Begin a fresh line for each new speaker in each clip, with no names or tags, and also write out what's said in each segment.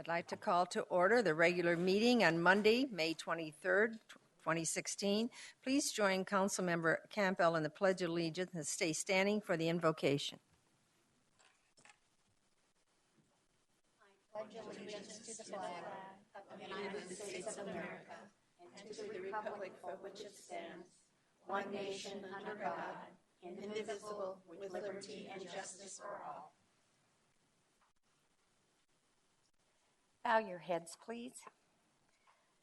I'd like to call to order the regular meeting on Monday, May 23rd, 2016. Please join Councilmember Campbell in the Pledge of Allegiance and stay standing for the invocation.
I pledge allegiance to the flag of the United States of America and to the republic for which it stands, one nation under God, indivisible, with liberty and justice for all.
Bow your heads, please.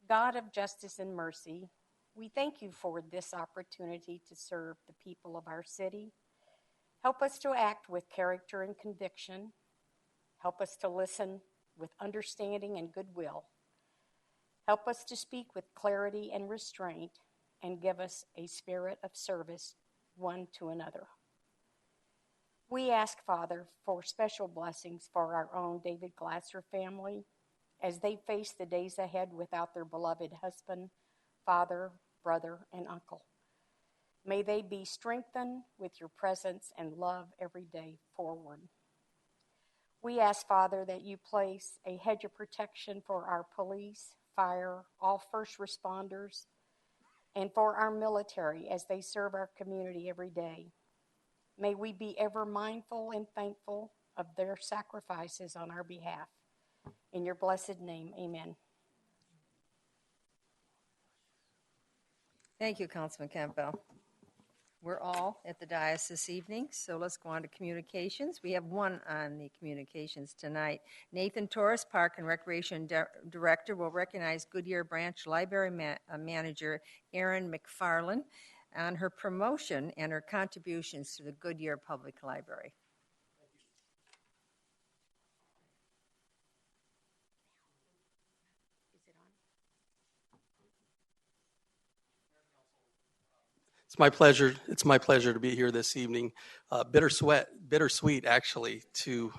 God of justice and mercy, we thank you for this opportunity to serve the people of our city. Help us to act with character and conviction. Help us to listen with understanding and goodwill. Help us to speak with clarity and restraint, and give us a spirit of service one to another. We ask, Father, for special blessings for our own David Glasser family as they face the days ahead without their beloved husband, father, brother, and uncle. May they be strengthened with your presence and love every day forward. We ask, Father, that you place a hedge of protection for our police, fire, all first responders, and for our military as they serve our community every day. May we be ever mindful and thankful of their sacrifices on our behalf. In your blessed name, amen.
Thank you, Councilman Campbell. We're all at the dais this evening, so let's go on to communications. We have one on the communications tonight. Nathan Torres, Park and Recreation Director, will recognize Goodyear Branch Library Manager Erin McFarland on her promotion and her contributions to the Goodyear Public Library.
It's my pleasure to be here this evening. Bittersweet, actually, to.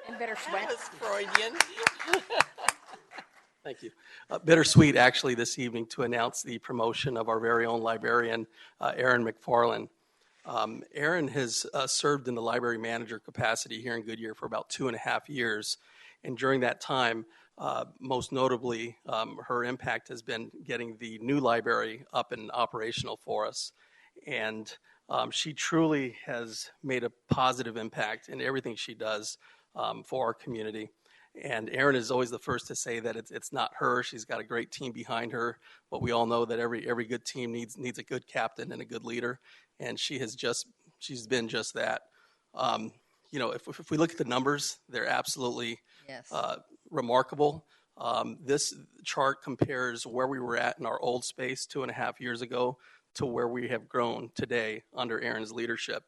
And bittersweet.
That was Freudian.
Thank you. Bittersweet, actually, this evening to announce the promotion of our very own librarian, Erin McFarland. Erin has served in the library manager capacity here in Goodyear for about 2.5 years, and during that time, most notably, her impact has been getting the new library up and operational for us. And she truly has made a positive impact in everything she does for our community. And Erin is always the first to say that it's not her. She's got a great team behind her. But we all know that every good team needs a good captain and a good leader. And she's been just that. If we look at the numbers, they're absolutely remarkable. This chart compares where we were at in our old space 2.5 years ago to where we have grown today under Erin's leadership.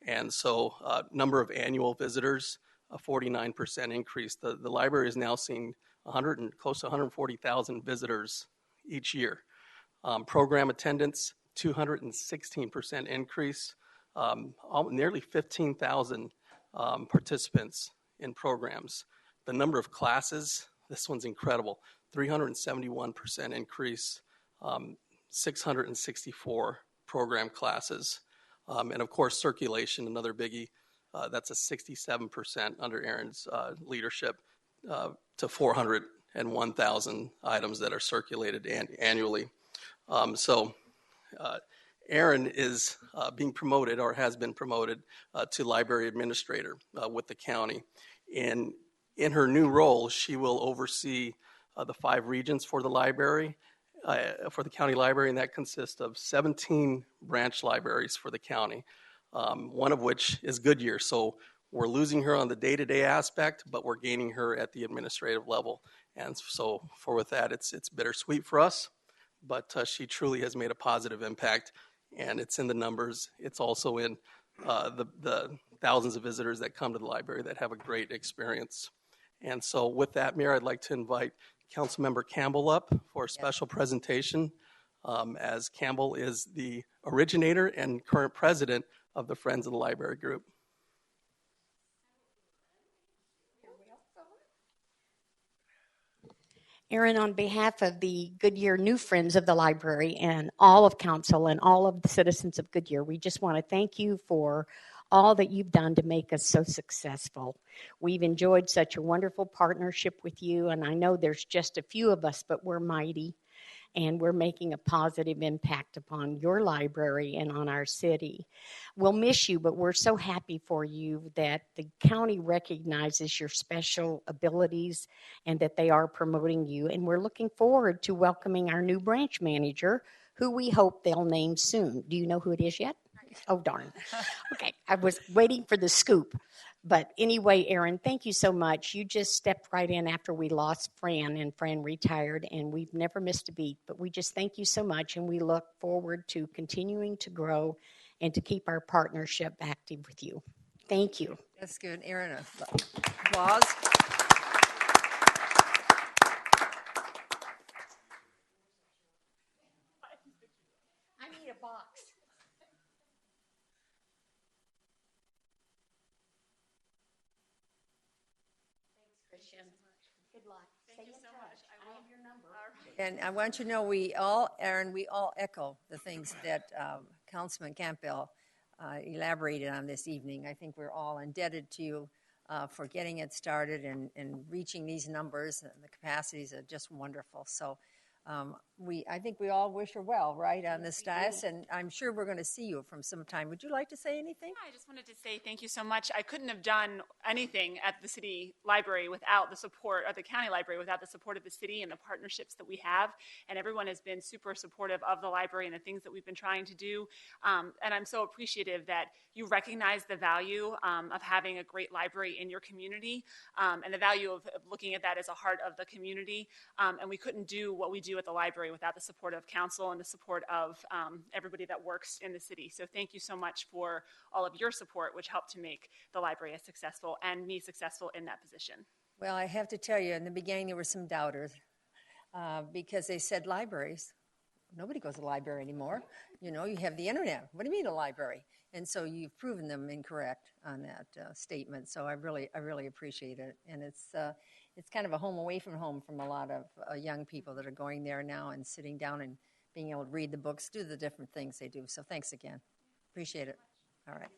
And so number of annual visitors, a 49% increase. The library is now seeing close to 140,000 visitors each year. Program attendance, 216% increase, nearly 15,000 participants in programs. The number of classes, this one's incredible, 371% increase, 664 program classes. And of course, circulation, another biggie, that's a 67% under Erin's leadership to 401,000 items that are circulated annually. Erin is being promoted or has been promoted to library administrator with the county. And in her new role, she will oversee the 5 regions for the library, for the county library, and that consists of 17 branch libraries for the county, one of which is Goodyear. So we're losing her on the day-to-day aspect, but we're gaining her at the administrative level. And so with that, it's bittersweet for us, but she truly has made a positive impact, and it's in the numbers. It's also in the thousands of visitors that come to the library that have a great experience. And so with that, Mayor, I'd like to invite Councilmember Campbell up for a special presentation, as Campbell is the originator and current president of the Friends of the Library Group.
Erin, on behalf of the Goodyear New Friends of the Library and all of council and all of the citizens of Goodyear, we just want to thank you for all that you've done to make us so successful. We've enjoyed such a wonderful partnership with you, and I know there's just a few of us, but we're mighty, and we're making a positive impact upon your library and on our city. We'll miss you, but we're so happy for you that the county recognizes your special abilities and that they are promoting you. And we're looking forward to welcoming our new branch manager, who we hope they'll name soon. Do you know who it is yet? Oh, darn. Okay, I was waiting for the scoop. But anyway, Erin, thank you so much. You just stepped right in after we lost Fran, and Fran retired, and we've never missed a beat. But we just thank you so much, and we look forward to continuing to grow and to keep our partnership active with you. Thank you.
That's good. Aaron, applause.
I need a box. Good luck. Thank you so much. I have your number.
And I want you to know Aaron, we all echo the things that Councilman Campbell elaborated on this evening. I think we're all indebted to you for getting it started and reaching these numbers. And the capacities are just wonderful. So I think we all wish her well, right, on this dais, and I'm sure we're going to see you from some time. Would you like to say anything?
I just wanted to say thank you so much. I couldn't have done anything at the city library without the support of the county library, without the support of the city and the partnerships that we have. And everyone has been super supportive of the library and the things that we've been trying to do. And I'm so appreciative that you recognize the value of having a great library in your community and the value of looking at that as a heart of the community. And we couldn't do what we do at the library without the support of council and the support of everybody that works in the city. So thank you so much for all of your support, which helped to make the library as successful and me successful in that position.
Well, I have to tell you, in the beginning there were some doubters because they said libraries. Nobody goes to the library anymore. You know, you have the internet. What do you mean a library? And so you've proven them incorrect on that statement. So I really appreciate it. And it's kind of a home away from home from a lot of young people that are going there now and sitting down and being able to read the books, do the different things they do. So thanks again. Appreciate it. All right.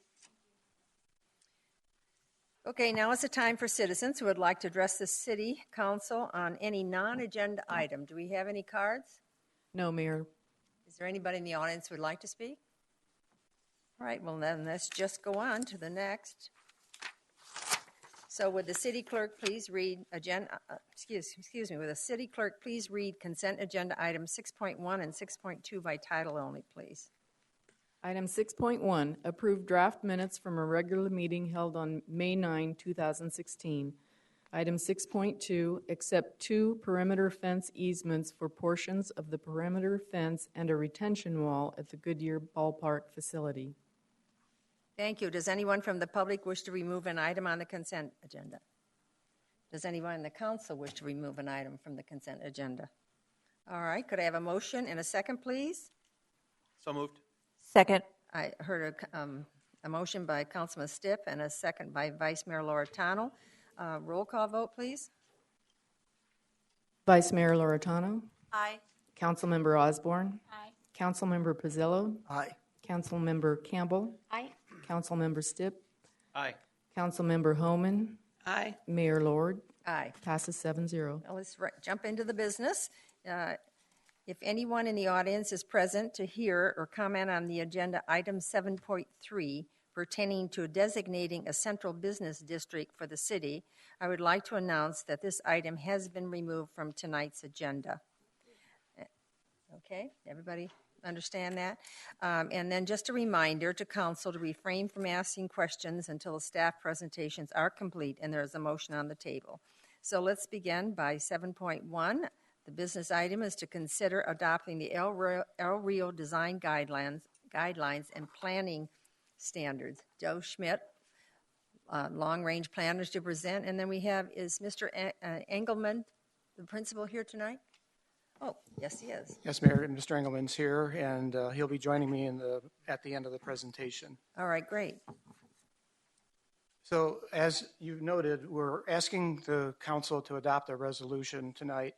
Okay, now is the time for citizens who would like to address the city council on any non-agenda item. Do we have any cards?
No, Mayor.
Is there anybody in the audience who would like to speak? All right, well then let's just go on to the next. So would the city clerk please read excuse me, would the city clerk please read consent agenda items 6.1 and 6.2 by title only, please?
Item 6.1, approve draft minutes from a regular meeting held on May 9, 2016. Item 6.2, accept 2 perimeter fence easements for portions of the perimeter fence and a retention wall at the Goodyear Ballpark facility.
Thank you. Does anyone from the public wish to remove an item on the consent agenda? Does anyone in the council wish to remove an item from the consent agenda? All right, could I have a motion and a second, please?
So moved.
Second.
I heard a motion by Councilman Stipp and a second by Vice Mayor Loretano. Roll call vote, please.
Vice Mayor Loretano.
Aye.
Councilmember Osborne.
Aye.
Councilmember Pizzillo.
Aye.
Councilmember Campbell.
Aye.
Councilmember Stipp.
Aye.
Councilmember Homan.
Aye.
Mayor Lord.
Aye.
Passes 7-0.
Now let's jump into the business. If anyone in the audience is present to hear or comment on the agenda item 7.3 pertaining to designating a central business district for the city, I would like to announce that this item has been removed from tonight's agenda. Okay, everybody understand that? And then just a reminder to council to refrain from asking questions until the staff presentations are complete and there is a motion on the table. So let's begin by 7.1. The business item is to consider adopting the El Rio Design Guidelines and Planning Standards. Joe Schmidt, long-range planners to present. And then we have, is Mr. Engelman, the principal, here tonight? Oh, yes, he is.
Yes, Mayor, Mr. Engelman's here, and he'll be joining me at the end of the presentation.
All right, great.
So as you noted, we're asking the council to adopt a resolution tonight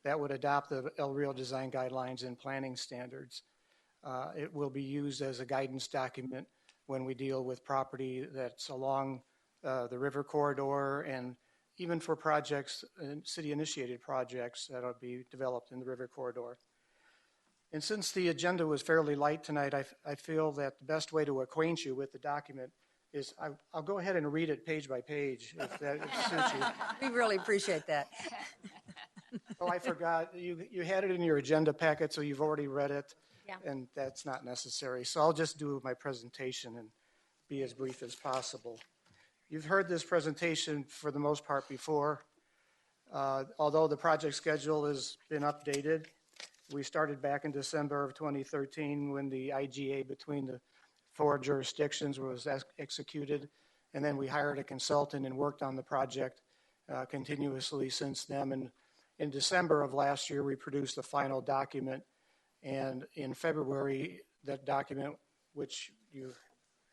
that would adopt the El Rio Design Guidelines and Planning Standards. It will be used as a guidance document when we deal with property that's along the river corridor, and even for projects, city-initiated projects that will be developed in the river corridor. And since the agenda was fairly light tonight, I feel that the best way to acquaint you with the document is I'll go ahead and read it page by page, if that suits you.
We really appreciate that.
Oh, I forgot, you had it in your agenda packet, so you've already read it.
Yeah.
And that's not necessary. So I'll just do my presentation and be as brief as possible. You've heard this presentation for the most part before. Although the project schedule has been updated, we started back in December of 2013 when the IGA between the 4 jurisdictions was executed, and then we hired a consultant and worked on the project continuously since then. And in December of last year, we produced the final document, and in February, that document, which you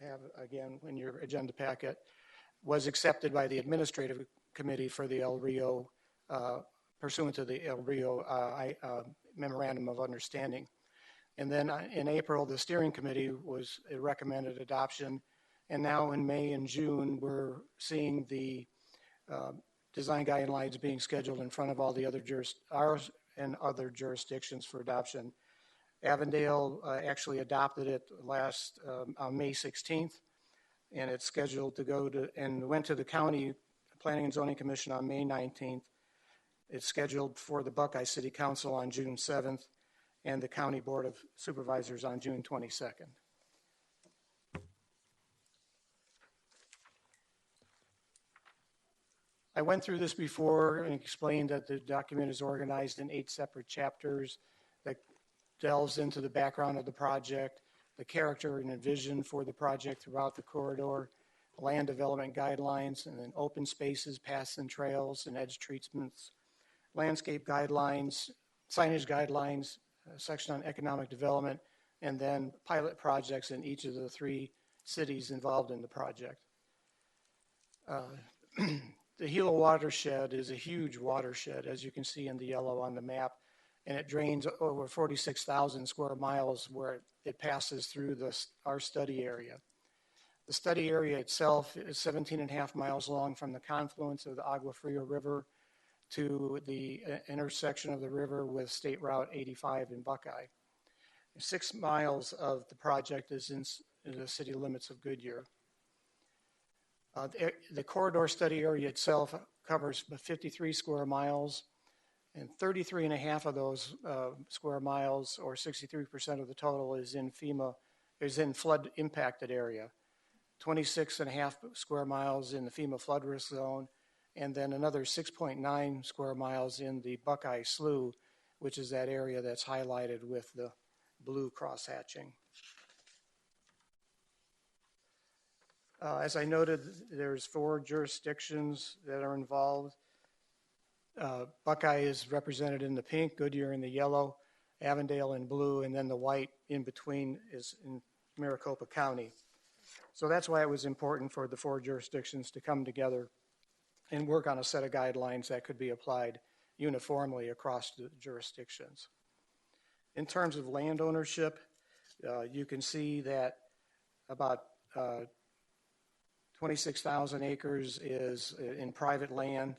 have again in your agenda packet, was accepted by the Administrative Committee for the El Rio, pursuant to the El Rio Memorandum of Understanding. And then in April, the Steering Committee recommended adoption. And now in May and June, we're seeing the design guidelines being scheduled in front of all the other ours and other jurisdictions for adoption. Avondale actually adopted it on May 16th, and it's scheduled to go to, and went to the County Planning and Zoning Commission on May 19th. It's scheduled for the Buckeye City Council on June 7th, and the County Board of Supervisors on June 22nd. I went through this before and explained that the document is organized in 8 separate chapters that delves into the background of the project, the character and vision for the project throughout the corridor, land development guidelines, and then open spaces, paths and trails, and edge treatments, landscape guidelines, signage guidelines, a section on economic development, and then pilot projects in each of the 3 cities involved in the project. The Gila watershed is a huge watershed, as you can see in the yellow on the map, and it drains over 46,000 square miles where it passes through our study area. The study area itself is 17.5 miles long from the confluence of the Agua Fria River to the intersection of the river with State Route 85 in Buckeye. 6 miles of the project is in the city limits of Goodyear. The corridor study area itself covers 53 square miles, and 33.5 of those square miles, or 63% of the total, is in flood impacted area. 26.5 square miles in the FEMA flood risk zone, and then another 6.9 square miles in the Buckeye Slough, which is that area that's highlighted with the blue cross-hatching. As I noted, there's 4 jurisdictions that are involved. Buckeye is represented in the pink, Goodyear in the yellow, Avondale in blue, and then the white in between is in Maricopa County. So that's why it was important for the 4 jurisdictions to come together and work on a set of guidelines that could be applied uniformly across the jurisdictions. In terms of land ownership, you can see that about 26,000 acres is in private land.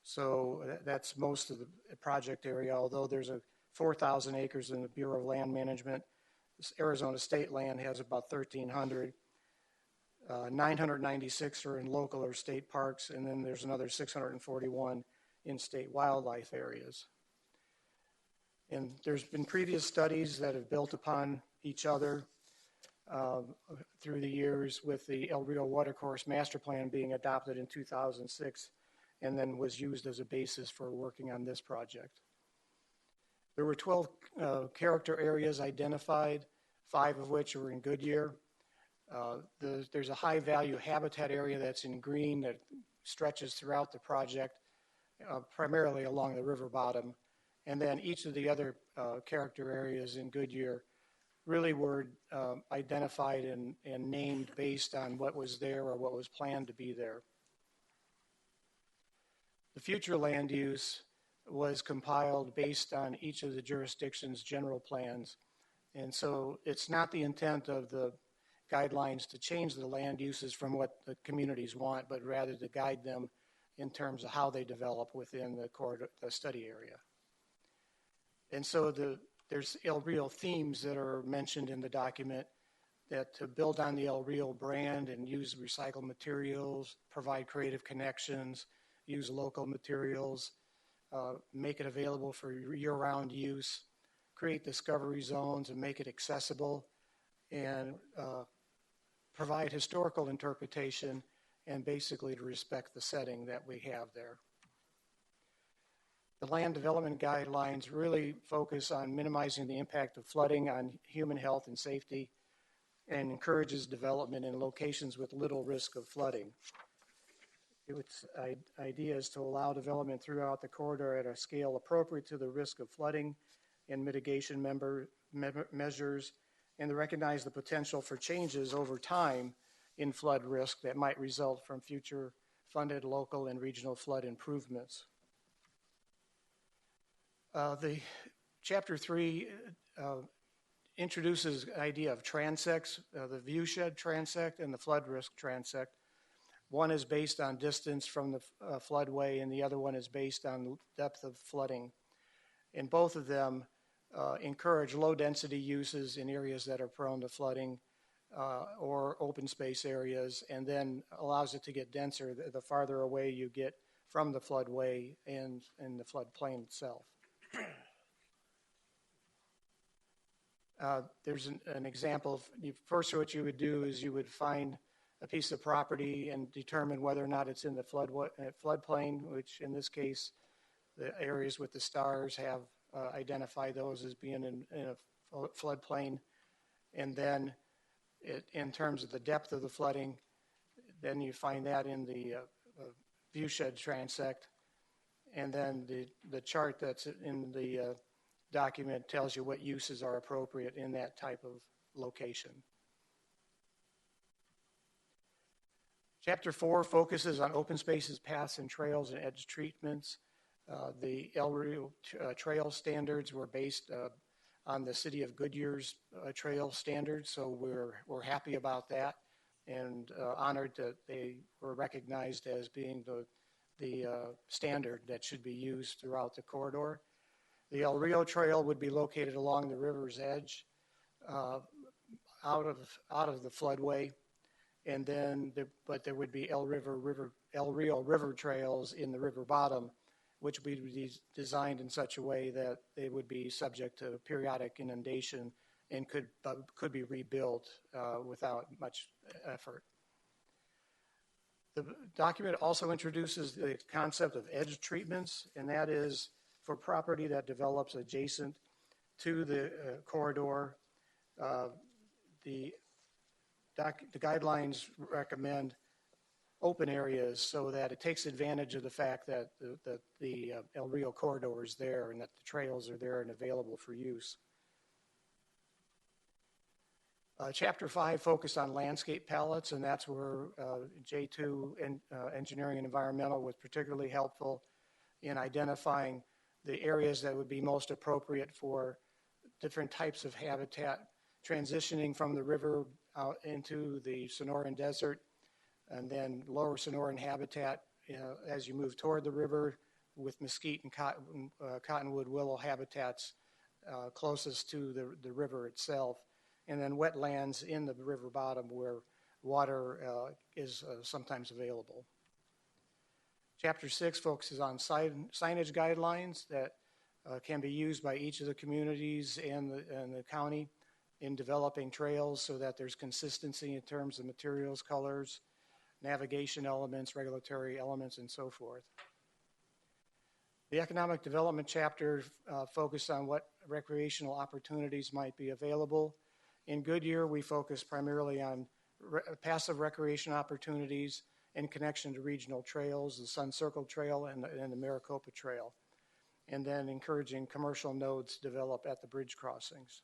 So that's most of the project area, although there's 4,000 acres in the Bureau of Land Management. Arizona State Land has about 1,300. 996 are in local or state parks, and then there's another 641 in state wildlife areas. And there's been previous studies that have built upon each other through the years, with the El Rio Watercourse Master Plan being adopted in 2006 and then was used as a basis for working on this project. There were 12 character areas identified, 5 of which are in Goodyear. There's a high value habitat area that's in green that stretches throughout the project, primarily along the river bottom. And then each of the other character areas in Goodyear really were identified and named based on what was there or what was planned to be there. The future land use was compiled based on each of the jurisdictions' general plans. And so it's not the intent of the guidelines to change the land uses from what the communities want, but rather to guide them in terms of how they develop within the corridor, the study area. And so there's El Rio themes that are mentioned in the document that to build on the El Rio brand and use recycled materials, provide creative connections, use local materials, make it available for year-round use, create discovery zones and make it accessible, and provide historical interpretation and basically to respect the setting that we have there. The land development guidelines really focus on minimizing the impact of flooding on human health and safety and encourages development in locations with little risk of flooding. Its idea is to allow development throughout the corridor at a scale appropriate to the risk of flooding and mitigation measures, and to recognize the potential for changes over time in flood risk that might result from future funded local and regional flood improvements. The Chapter 3 introduces the idea of transects, the viewshed transect and the flood risk transect. One is based on distance from the floodway, and the other one is based on depth of flooding. And both of them encourage low-density uses in areas that are prone to flooding or open space areas, and then allows it to get denser the farther away you get from the floodway and the floodplain itself. There's an example. First, what you would do is you would find a piece of property and determine whether or not it's in the floodplain, which in this case, the areas with the stars have identified those as being in a floodplain. And then in terms of the depth of the flooding, then you find that in the viewshed transect. And then the chart that's in the document tells you what uses are appropriate in that type of location. Chapter 4 focuses on open spaces, paths, and trails and edge treatments. The El Rio trail standards were based on the city of Goodyear's trail standards, so we're happy about that and honored that they were recognized as being the standard that should be used throughout the corridor. The El Rio Trail would be located along the river's edge, out of the floodway, and then but there would be El Rio River trails in the river bottom, which would be designed in such a way that they would be subject to periodic inundation and could be rebuilt without much effort. The document also introduces the concept of edge treatments, and that is for property that develops adjacent to the corridor. The guidelines recommend open areas so that it takes advantage of the fact that the El Rio corridor is there and that the trails are there and available for use. Chapter 5 focused on landscape palettes, and that's where J2 Engineering and Environmental was particularly helpful in identifying the areas that would be most appropriate for different types of habitat, transitioning from the river out into the Sonoran Desert, and then lower Sonoran habitat as you move toward the river with mesquite and cottonwood willow habitats closest to the river itself, and then wetlands in the river bottom where water is sometimes available. Chapter 6 focuses on signage guidelines that can be used by each of the communities and the county in developing trails so that there's consistency in terms of materials, colors, navigation elements, regulatory elements, and so forth. The economic development chapter focused on what recreational opportunities might be available. In Goodyear, we focus primarily on passive recreation opportunities in connection to regional trails, the Sun Circle Trail and the Maricopa Trail, and then encouraging commercial nodes to develop at the bridge crossings.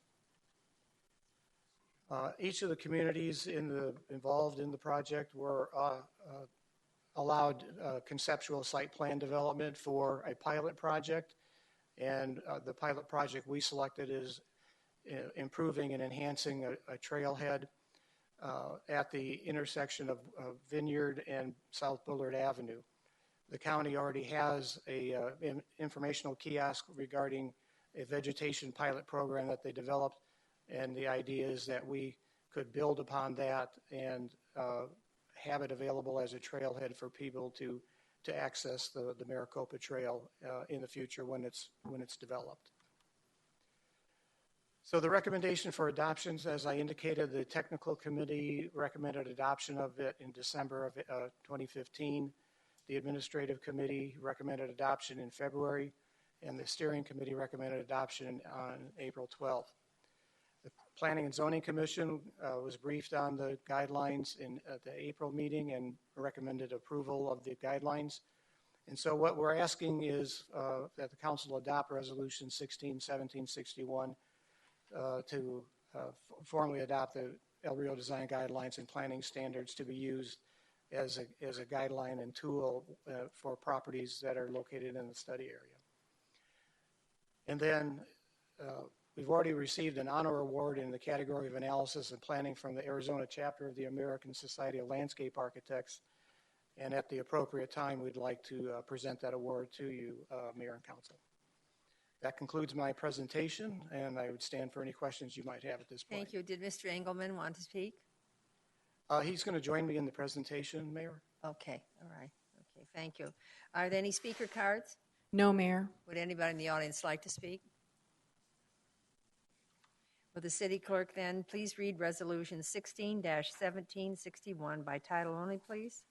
Each of the communities involved in the project were allowed conceptual site plan development for a pilot project, and the pilot project we selected is improving and enhancing a trailhead at the intersection of Vineyard and South Bullard Avenue. The county already has a informational kiosk regarding a vegetation pilot program that they developed, and the idea is that we could build upon that and have it available as a trailhead for people to access the Maricopa Trail in the future when it's developed. So the recommendation for adoptions, as I indicated, the technical committee recommended adoption of it in December of 2015. The administrative committee recommended adoption in February, and the steering committee recommended adoption on April 12th. The Planning and Zoning Commission was briefed on the guidelines at the April meeting and recommended approval of the guidelines. And so what we're asking is that the council adopt Resolution 161761 to formally adopt the El Rio Design Guidelines and Planning Standards to be used as a guideline and tool for properties that are located in the study area. And then we've already received an honor award in the category of analysis and planning from the Arizona chapter of the American Society of Landscape Architects. And at the appropriate time, we'd like to present that award to you, Mayor and Council. That concludes my presentation, and I would stand for any questions you might have at this point.
Thank you. Did Mr. Engelmann want to speak?
He's going to join me in the presentation, Mayor.
Okay, all right. Okay, thank you. Are there any speaker cards?
No, Mayor.
Would anybody in the audience like to speak? Will the city clerk then please read Resolution 16-1761 by title only, please?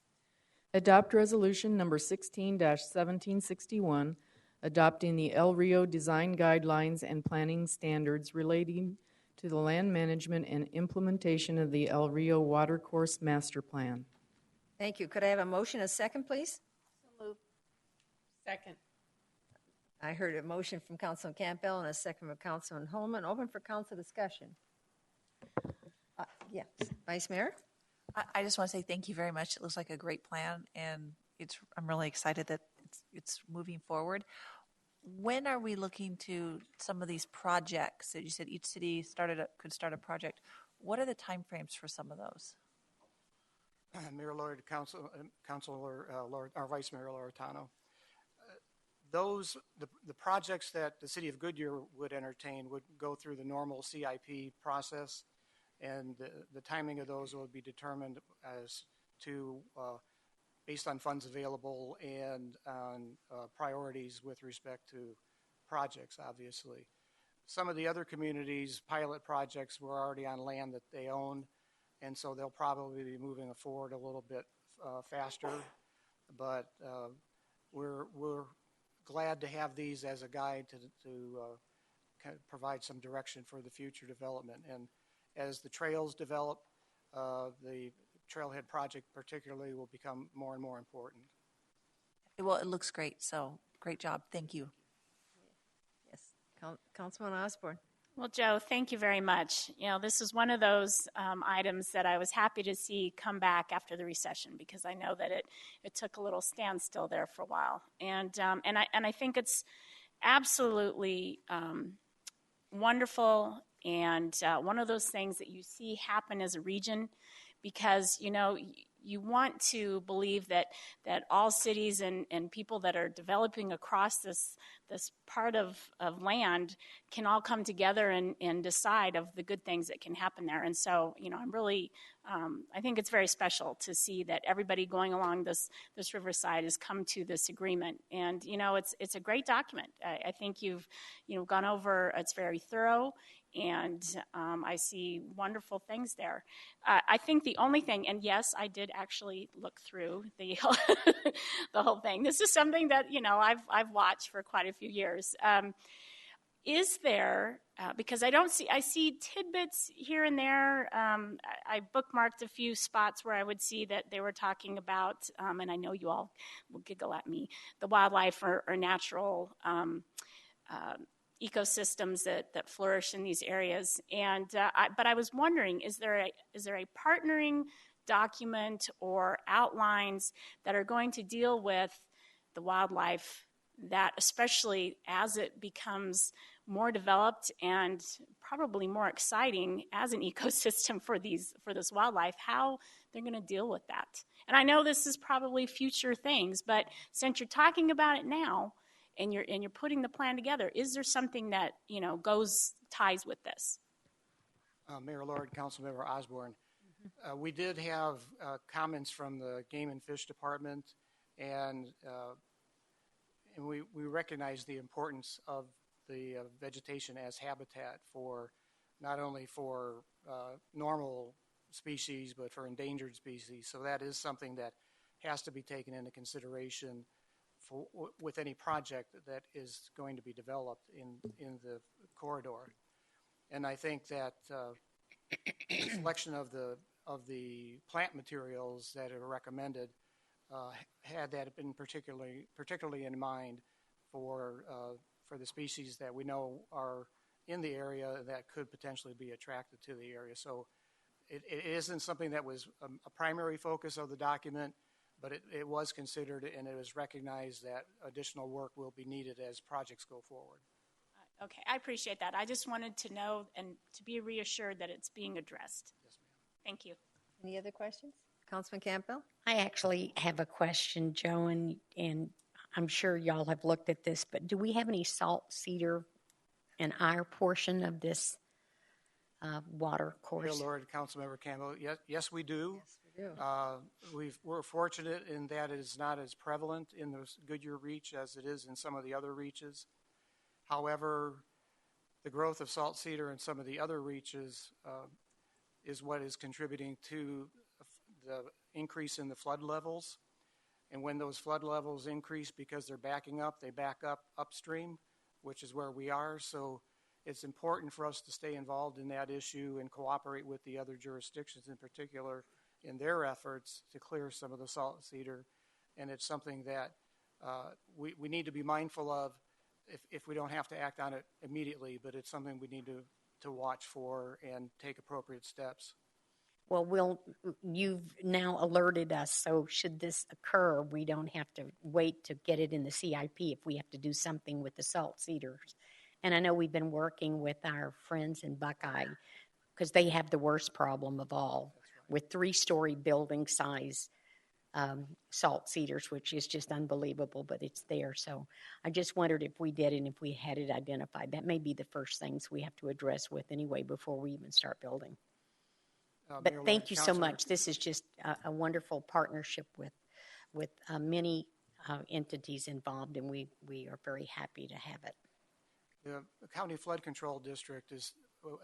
Adopt Resolution Number 16-1761, adopting the El Rio Design Guidelines and Planning Standards relating to the land management and implementation of the El Rio Watercourse Master Plan.
Thank you. Could I have a motion, a second, please?
So moved.
Second.
I heard a motion from Councilman Campbell and a second from Councilman Holman. Open for council discussion. Yes, Vice Mayor?
I just want to say thank you very much. It looks like a great plan, and I'm really excited that it's moving forward. When are we looking to some of these projects that you said each city could start a project? What are the time frames for some of those?
Mayor Lord, Councilor Lord, our Vice Mayor Loretano. The projects that the city of Goodyear would entertain would go through the normal CIP process, and the timing of those will be determined as to based on funds available and on priorities with respect to projects, obviously. Some of the other communities' pilot projects were already on land that they own, and so they'll probably be moving forward a little bit faster. But we're glad to have these as a guide to kind of provide some direction for the future development. And as the trails develop, the Trailhead project particularly will become more and more important.
Well, it looks great, so great job. Thank you.
Yes, Councilman Osborne.
Well, Joe, thank you very much. You know, this is one of those items that I was happy to see come back after the recession, because I know that it took a little standstill there for a while, and I think it's absolutely wonderful, and one of those things that you see happen as a region, because you want to believe that all cities and people that are developing across this part of land can all come together and decide of the good things that can happen there. And so, I'm really, I think it's very special to see that everybody going along this riverside has come to this agreement. And, it's a great document. I think you've, gone over, it's very thorough. And I see wonderful things there. I think the only thing, and yes, I did actually look through the the whole thing. This is something that I've watched for quite a few years. Is there, because I see tidbits here and there. I bookmarked a few spots where I would see that they were talking about, and I know you all will giggle at me, the wildlife or natural ecosystems that flourish in these areas. And but I was wondering, is there a partnering document or outlines that are going to deal with the wildlife
that especially as it becomes more developed and probably more exciting as an ecosystem for this wildlife, how they're going to deal with that. And I know this is probably future things, but since you're talking about it now and you're putting the plan together, is there something that ties with this?
Mayor Lord, Councilmember Osborne, we did have comments from the Game and Fish Department, and we recognize the importance of the vegetation as habitat for not only for normal species but for endangered species. So that is something that has to be taken into consideration with any project that is going to be developed in the corridor. And I think that the selection of the plant materials that are recommended had that been particularly in mind for the species that we know are in the area that could potentially be attracted to the area. So it isn't something that was a primary focus of the document, but it was considered, and it was recognized that additional work will be needed as projects go forward.
Okay, I appreciate that. I just wanted to know and to be reassured that it's being addressed.
Yes, ma'am.
Thank you.
Any other questions? Councilman Campbell?
I actually have a question, Joe, and I'm sure y'all have looked at this, but do we have any salt cedar in our portion of this water course?
Mayor Lord, Councilmember Campbell, yes, we do.
Yes, we do.
We're fortunate in that it is not as prevalent in the Goodyear Reach as it is in some of the other reaches. However, the growth of salt cedar in some of the other reaches is what is contributing to the increase in the flood levels. And when those flood levels increase because they're backing up, they back up upstream, which is where we are. So it's important for us to stay involved in that issue and cooperate with the other jurisdictions in particular in their efforts to clear some of the salt cedar. And it's something that we need to be mindful of if we don't have to act on it immediately, but it's something we need to watch for and take appropriate steps.
Well, you've now alerted us, so should this occur, we don't have to wait to get it in the CIP if we have to do something with the salt cedars. And I know we've been working with our friends in Buckeye because they have the worst problem of all with 3-story building size salt cedars, which is just unbelievable, but it's there. So I just wondered if we did and if we had it identified. That may be the first things we have to address with anyway before we even start building. But thank you so much. This is just a wonderful partnership with many entities involved, and we are very happy to have it.
The County Flood Control District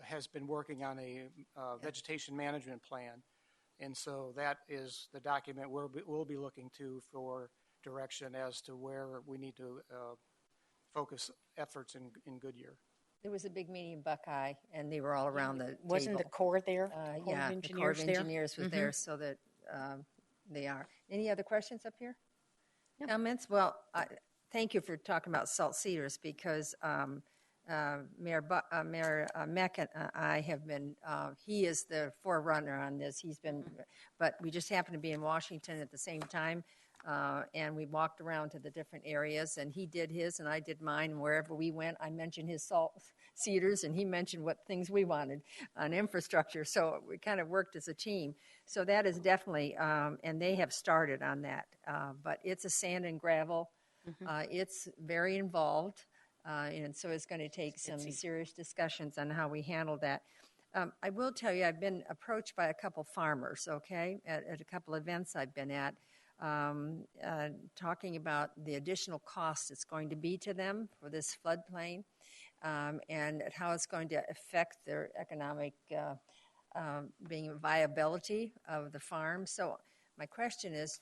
has been working on a vegetation management plan, and so that is the document we'll be looking to for direction as to where we need to focus efforts in Goodyear.
There was a big meeting in Buckeye, and they were all around the
Wasn't
table.
the Corps there?
Yeah, the Corps of Engineers was there, so that they are. Any other questions up here? No. Comments? Well, thank you for talking about salt cedars because Mayor Meck and I have been, he is the forerunner on this. He's been, but we just happened to be in Washington at the same time. And we walked around to the different areas, and he did his, and I did mine. And wherever we went, I mentioned his salt cedars, and he mentioned what things we wanted on infrastructure. So we kind of worked as a team. So that is definitely, and they have started on that. But it's a sand and gravel. It's very involved, and so it's going to take some serious discussions on how we handle that. I will tell you, I've been approached by a couple farmers, okay, at a couple events I've been at. Talking about the additional cost it's going to be to them for this floodplain and how it's going to affect their economic viability of the farm. So my question is,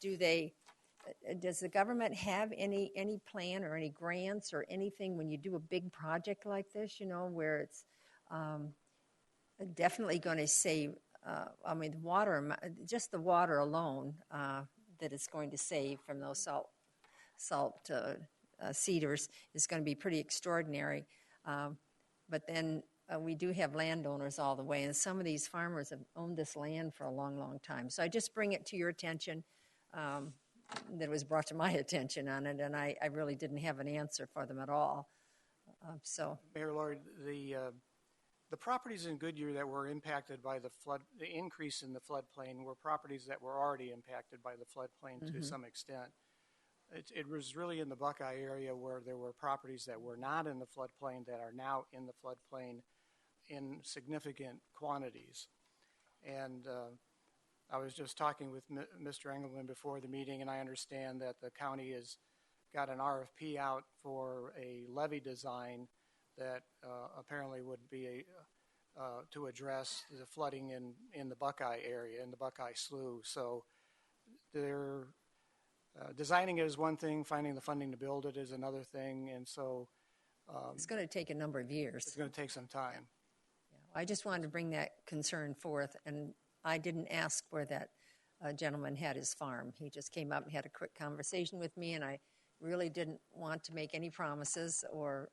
does the government have any plan or any grants or anything when you do a big project like this, where it's definitely going to save, the water, just the water alone, that it's going to save from those salt cedars is going to be pretty extraordinary. But then we do have landowners all the way, and some of these farmers have owned this land for a long, long time. So I just bring it to your attention. that was brought to my attention on it, and I really didn't have an answer for them at all. So,
Mayor Lord, the properties in Goodyear that were impacted by the flood, the increase in the floodplain were properties that were already impacted by the floodplain to some extent. It was really in the Buckeye area where there were properties that were not in the floodplain that are now in the floodplain in significant quantities. And I was just talking with Mr. Engelman before the meeting, and I understand that the county has got an RFP out for a levee design that apparently would be to address the flooding in the Buckeye area, in the Buckeye Slough. So they're designing it is one thing, finding the funding to build it is another thing, and so
it's going to take a number of years.
it's going to take some time.
I just wanted to bring that concern forth, and I didn't ask where that gentleman had his farm. He just came up and had a quick conversation with me, and I really didn't want to make any promises or,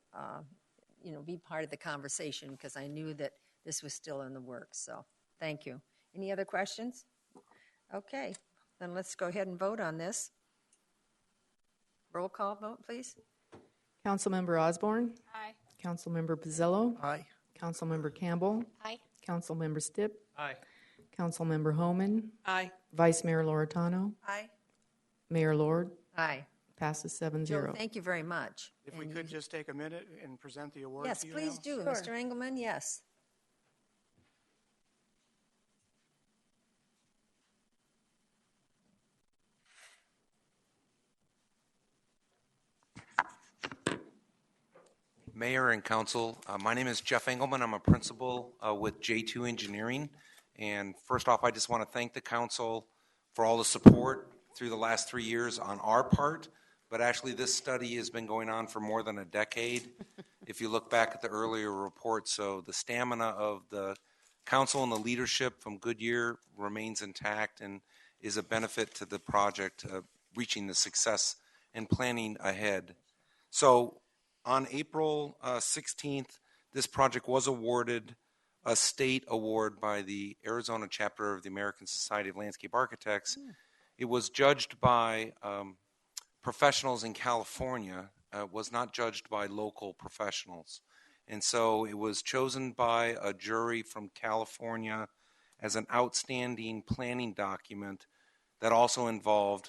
be part of the conversation because I knew that this was still in the works. So thank you. Any other questions? Okay, then let's go ahead and vote on this. Roll call vote, please.
Councilmember Osborne.
Aye.
Councilmember Pizzillo.
Aye.
Councilmember Campbell.
Aye.
Councilmember Stipp.
Aye.
Councilmember Homan.
Aye.
Vice Mayor Loretano.
Aye.
Mayor Lord.
Aye.
Passes
Joe,
7-0.
thank you very much.
If we could just take a minute and present the award
Yes,
to you
please
now.
do. Mr. Engelman, yes.
Mayor and Council, my name is Jeff Engelman. I'm a principal with J2 Engineering. And first off, I just want to thank the Council for all the support through the last 3 years on our part. But actually, this study has been going on for more than a decade, if you look back at the earlier report. So the stamina of the Council and the leadership from Goodyear remains intact and is a benefit to the project reaching the success and planning ahead. So on April 16th, this project was awarded a state award by the Arizona chapter of the American Society of Landscape Architects. It was judged by professionals in California, was not judged by local professionals. And so it was chosen by a jury from California as an outstanding planning document that also involved,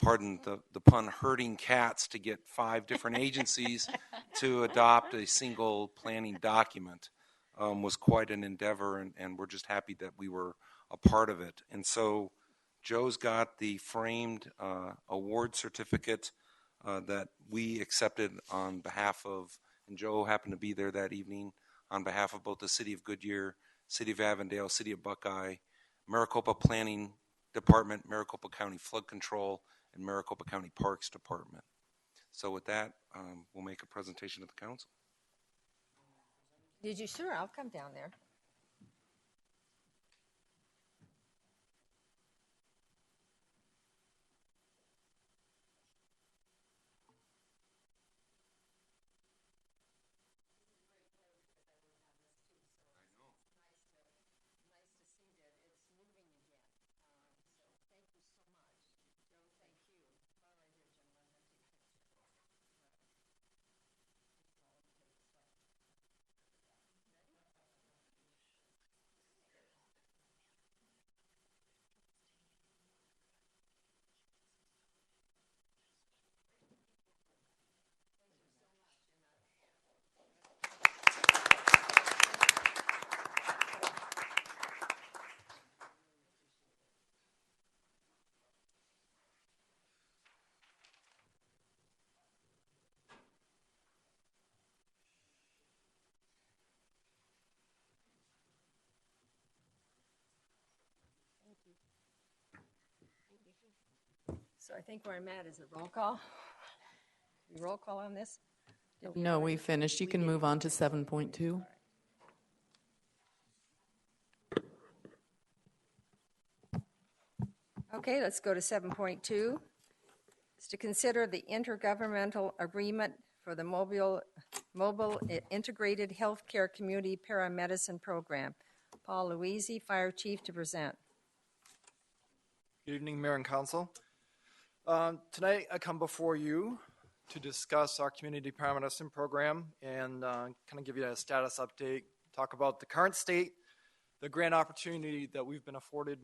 pardon the pun, herding cats to get 5 different agencies to adopt a single planning document. Was quite an endeavor, and we're just happy that we were a part of it. And so Joe's got the framed award certificate that we accepted on behalf of, and Joe happened to be there that evening, on behalf of both the City of Goodyear, City of Avondale, City of Buckeye, Maricopa Planning Department, Maricopa County Flood Control, and Maricopa County Parks Department. So with that, we'll make a presentation to the Council.
Did you? Sure, I'll come down there. So I think where I'm at is a roll call. We roll call on this?
No, we finished. You can move on to 7.2.
Okay, let's go to 7.2. It's to consider the intergovernmental agreement for the mobile integrated healthcare community paramedicine program. Paul Louisi, Fire Chief, to present.
Good evening, Mayor and Council. Tonight, I come before you to discuss our community paramedicine program and kind of give you a status update, talk about the current state, the grant opportunity that we've been afforded,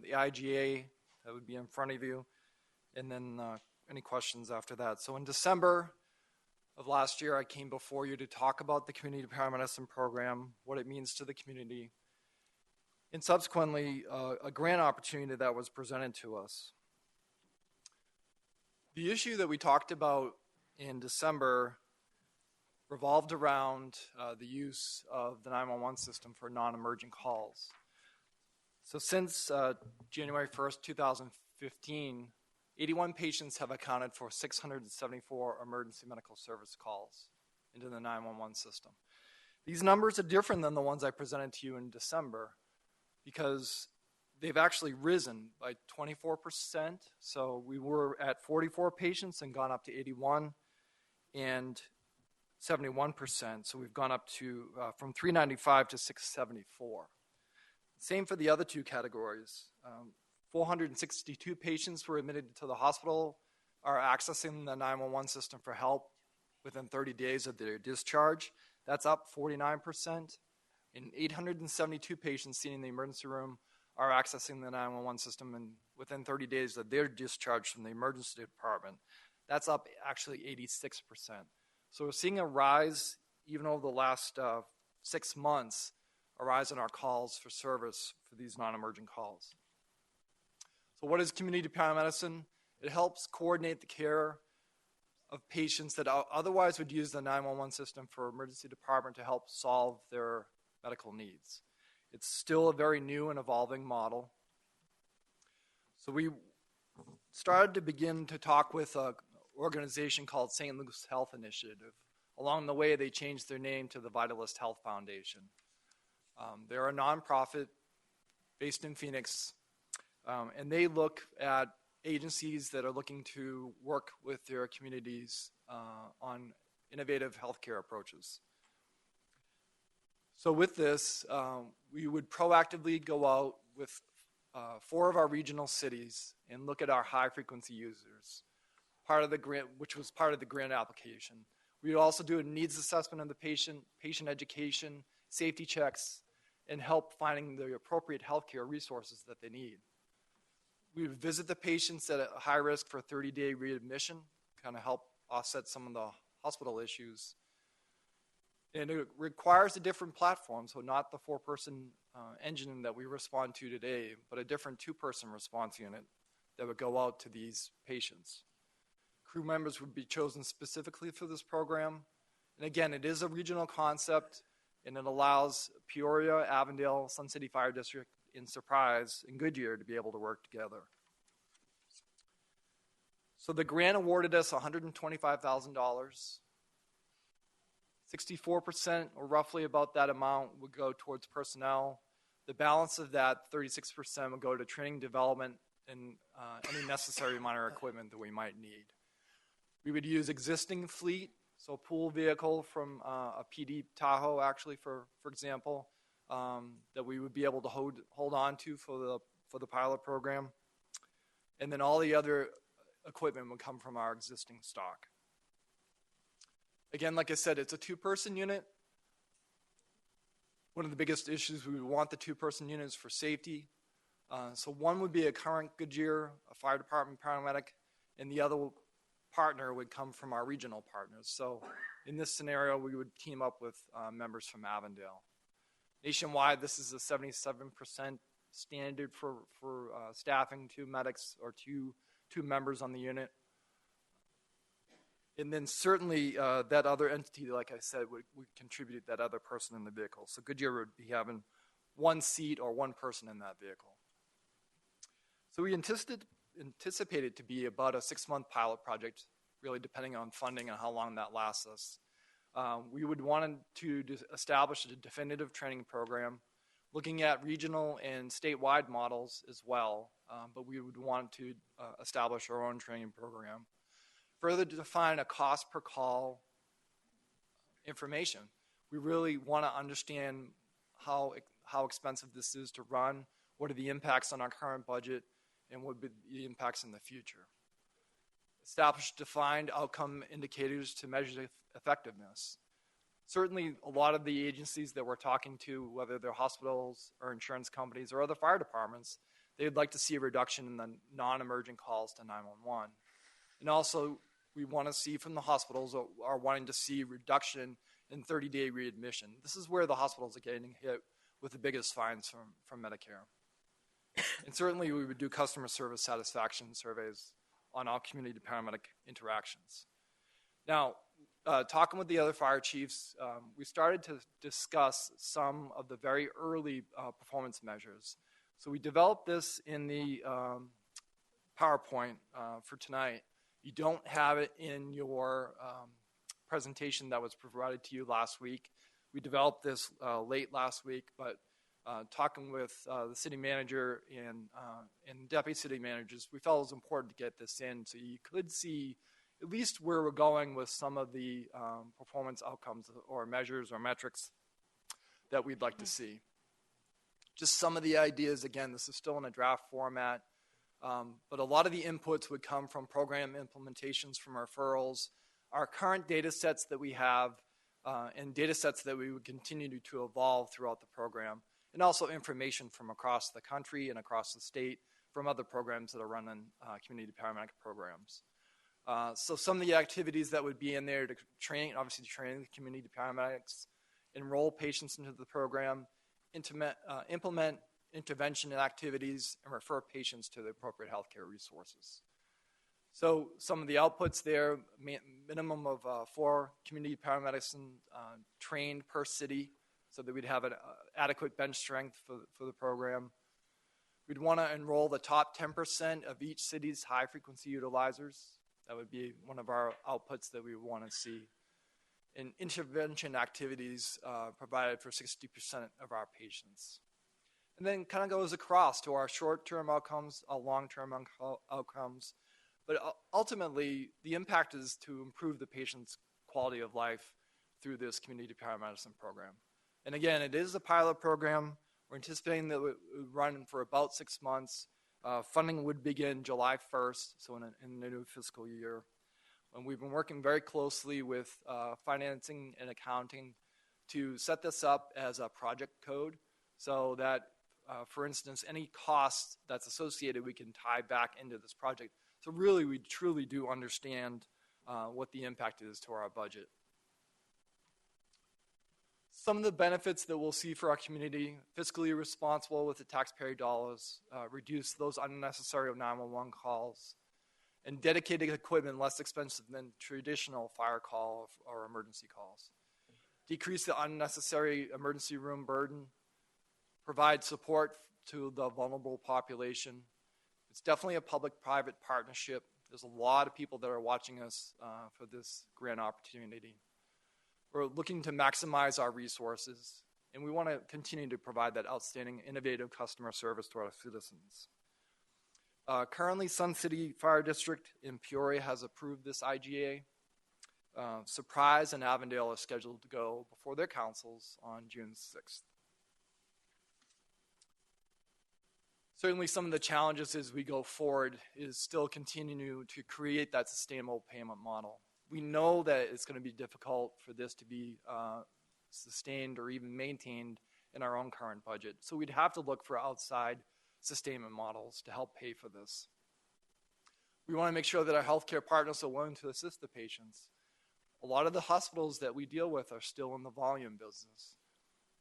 the IGA that would be in front of you, and then any questions after that. So in December of last year, I came before you to talk about the community paramedicine program, what it means to the community, and subsequently a grant opportunity that was presented to us. The issue that we talked about in December revolved around the use of the 911 system for non-emergent calls. So since January 1st, 2015, 81 patients have accounted for 674 emergency medical service calls into the 911 system. These numbers are different than the ones I presented to you in December because they've actually risen by 24%. So we were at 44 patients and gone up to 81 and 71%. So we've gone up to from 395 to 674. Same for the other two categories. 462 patients were admitted to the hospital are accessing the 911 system for help within 30 days of their discharge. That's up 49%. And 872 patients seen in the emergency room are accessing the 911 system and within 30 days of their discharge from the emergency department. That's up actually 86%. So we're seeing a rise, even over the last 6 months, a rise in our calls for service for these non-emergent calls. So what is community paramedicine? It helps coordinate the care of patients that otherwise would use the 911 system for emergency department to help solve their medical needs. It's still a very new and evolving model. So we started to begin to talk with an organization called St. Luke's Health Initiative. Along the way, they changed their name to the Vitalist Health Foundation. They're a nonprofit based in Phoenix, and they look at agencies that are looking to work with their communities on innovative healthcare approaches. So with this, we would proactively go out with 4 of our regional cities and look at our high-frequency users, part of the grant, which was part of the grant application. We would also do a needs assessment of the patient education, safety checks, and help finding the appropriate healthcare resources that they need. We would visit the patients at a high risk for 30-day readmission, kind of help offset some of the hospital issues. And it requires a different platform, so not the 4-person engine that we respond to today, but a different 2-person response unit that would go out to these patients. Crew members would be chosen specifically for this program. And again, it is a regional concept, and it allows Peoria, Avondale, Sun City Fire District, and Surprise, and Goodyear to be able to work together. So the grant awarded us $125,000. 64%, or roughly about that amount, would go towards personnel. The balance of that, 36%, would go to training, development, and any necessary minor equipment that we might need. We would use existing fleet, so a pool vehicle from a PD Tahoe, actually, for example, that we would be able to hold on to for the pilot program. And then all the other equipment would come from our existing stock. Again, like I said, it's a 2-person unit. One of the biggest issues we would want the 2-person unit is for safety. So one would be a current Goodyear, a fire department paramedic, and the other partner would come from our regional partners. So in this scenario, we would team up with members from Avondale. Nationwide, this is a 77% standard for staffing 2 medics or two members on the unit. And then certainly that other entity, like I said, would contribute that other person in the vehicle. So Goodyear would be having 1 seat or 1 person in that vehicle. So we anticipated to be about a 6-month pilot project, really depending on funding and how long that lasts us. We would want to establish a definitive training program, looking at regional and statewide models as well, but we would want to establish our own training program. Further to define a cost per call information. We really want to understand how expensive this is to run, what are the impacts on our current budget, and what would be the impacts in the future. establish defined outcome indicators to measure effectiveness. Certainly, a lot of the agencies that we're talking to, whether they're hospitals or insurance companies or other fire departments, they'd like to see a reduction in the non-emergent calls to 911. And also, we want to see from the hospitals are wanting to see reduction in 30-day readmission. This is where the hospitals are getting hit with the biggest fines from Medicare. And certainly, we would do customer service satisfaction surveys on all community paramedic interactions. Now, talking with the other fire chiefs, we started to discuss some of the very early performance measures. So we developed this in the PowerPoint for tonight. You don't have it in your presentation that was provided to you last week. We developed this late last week, but talking with the city manager and deputy city managers, we felt it was important to get this in so you could see at least where we're going with some of the performance outcomes or measures or metrics that we'd like to see. Just some of the ideas, again, this is still in a draft format, but a lot of the inputs would come from program implementations, from referrals, our current data sets that we have, and data sets that we would continue to evolve throughout the program, and also information from across the country and across the state from other programs that are running community paramedic programs. So some of the activities that would be in there to train, obviously train the community paramedics, enroll patients into the program, implement intervention activities, and refer patients to the appropriate healthcare resources. So some of the outputs there, minimum of 4 community paramedics trained per city so that we'd have an adequate bench strength for the program. We'd want to enroll the top 10% of each city's high-frequency utilizers. That would be one of our outputs that we want to see. And intervention activities provided for 60% of our patients. And then kind of goes across to our short-term outcomes, our long-term outcomes. But ultimately, the impact is to improve the patient's quality of life through this community paramedicine program. And again, it is a pilot program. We're anticipating that it would run for about 6 months. Funding would begin July 1st, so in the new fiscal year. And we've been working very closely with financing and accounting to set this up as a project code so that, for instance, any cost that's associated we can tie back into this project. So really, we truly do understand what the impact is to our budget. Some of the benefits that we'll see for our community: fiscally responsible with the taxpayer dollars, reduce those unnecessary 911 calls, and dedicated equipment less expensive than traditional fire call or emergency calls. Decrease the unnecessary emergency room burden, provide support to the vulnerable population. It's definitely a public-private partnership. There's a lot of people that are watching us for this grant opportunity. We're looking to maximize our resources, and we want to continue to provide that outstanding, innovative customer service to our citizens. Currently, Sun City Fire District in Peoria has approved this IGA. Surprise and Avondale are scheduled to go before their councils on June 6th. Certainly, some of the challenges as we go forward is still continue to create that sustainable payment model. We know that it's going to be difficult for this to be sustained or even maintained in our own current budget. So we'd have to look for outside sustainment models to help pay for this. We want to make sure that our healthcare partners are willing to assist the patients. A lot of the hospitals that we deal with are still in the volume business.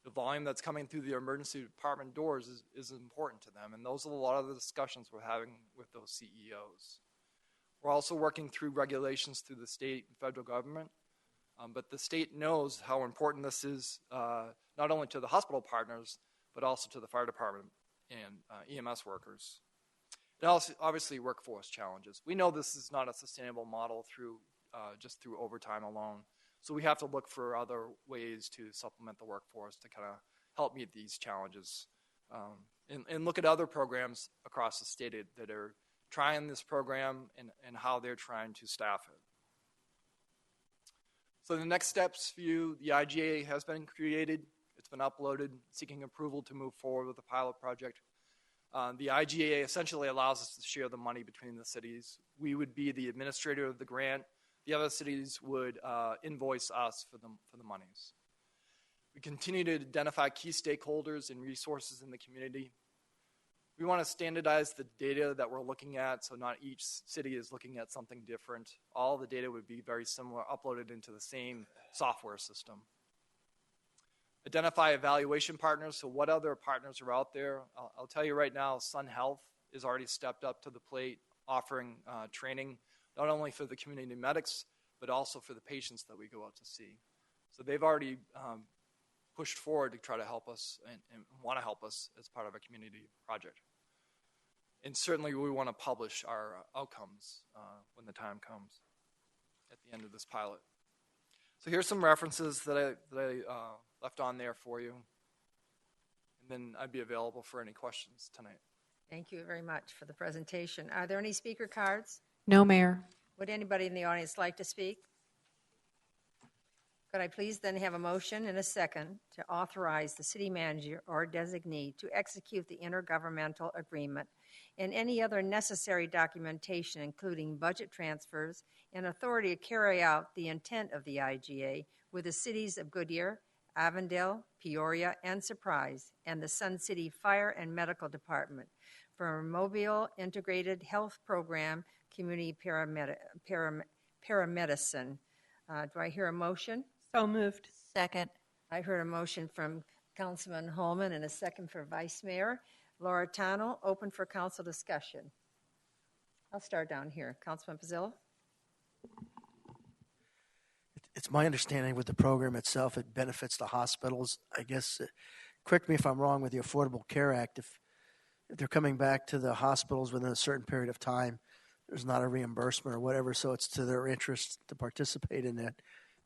The volume that's coming through the emergency department doors is important to them, and those are a lot of the discussions we're having with those CEOs. We're also working through regulations through the state and federal government, but the state knows how important this is, not only to the hospital partners, but also to the fire department and EMS workers. And also, obviously, workforce challenges. We know this is not a sustainable model just through overtime alone, so we have to look for other ways to supplement the workforce to kind of help meet these challenges, and look at other programs across the state that are trying this program and how they're trying to staff it. So the next steps for you: the IGA has been created. It's been uploaded, seeking approval to move forward with the pilot project. The IGA essentially allows us to share the money between the cities. We would be the administrator of the grant. The other cities would invoice us for the monies. We continue to identify key stakeholders and resources in the community. We want to standardize the data that we're looking at, so not each city is looking at something different. All the data would be very similar, uploaded into the same software system. Identify evaluation partners, so what other partners are out there? I'll tell you right now, Sun Health has already stepped up to the plate, offering training, not only for the community medics, but also for the patients that we go out to see. So they've already pushed forward to try to help us and want to help us as part of a community project. And certainly we want to publish our outcomes when the time comes at the end of this pilot. So here's some references that I left on there for you. And then I'd be available for any questions tonight.
Thank you very much for the presentation. Are there any speaker cards?
No, Mayor.
Would anybody in the audience like to speak? Could I please then have a motion and a second to authorize the city manager or designee to execute the intergovernmental agreement and any other necessary documentation, including budget transfers and authority to carry out the intent of the IGA with the cities of Goodyear, Avondale, Peoria, and Surprise, and the Sun City Fire and Medical Department for a mobile integrated health program, community paramedicine. Do I hear a motion?
So moved. Second.
I heard a motion from Councilman Holman and a second for Vice Mayor Laura Tano. Open for council discussion. I'll start down here. Councilman Pizzillo?
It's my understanding with the program itself, it benefits the hospitals. I guess, correct me if I'm wrong with the Affordable Care Act, if they're coming back to the hospitals within a certain period of time, there's not a reimbursement or whatever, so it's to their interest to participate in that.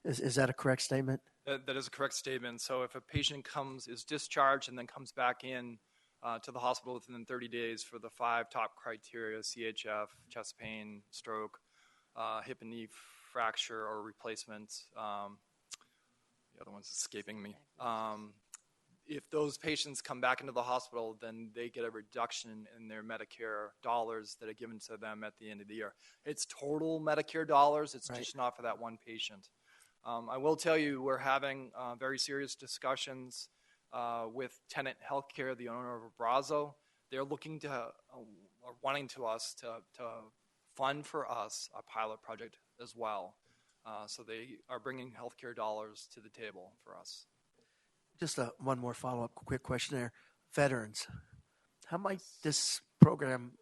Is that a correct statement?
That is a correct statement. So if a patient is discharged and then comes back in to the hospital within 30 days for the 5 top criteria, CHF, chest pain, stroke, hip and knee fracture or replacement, the other one's escaping me. If those patients come back into the hospital, then they get a reduction in their Medicare dollars that are given to them at the end of the year. It's total Medicare dollars. It's just not for that one patient. I will tell you, we're having very serious discussions with Tenet Healthcare, the owner of Abrazo. They're looking to, or wanting to us to fund for us a pilot project as well. So they are bringing healthcare dollars to the table for us.
Just one more follow-up quick question there. Veterans, how might this program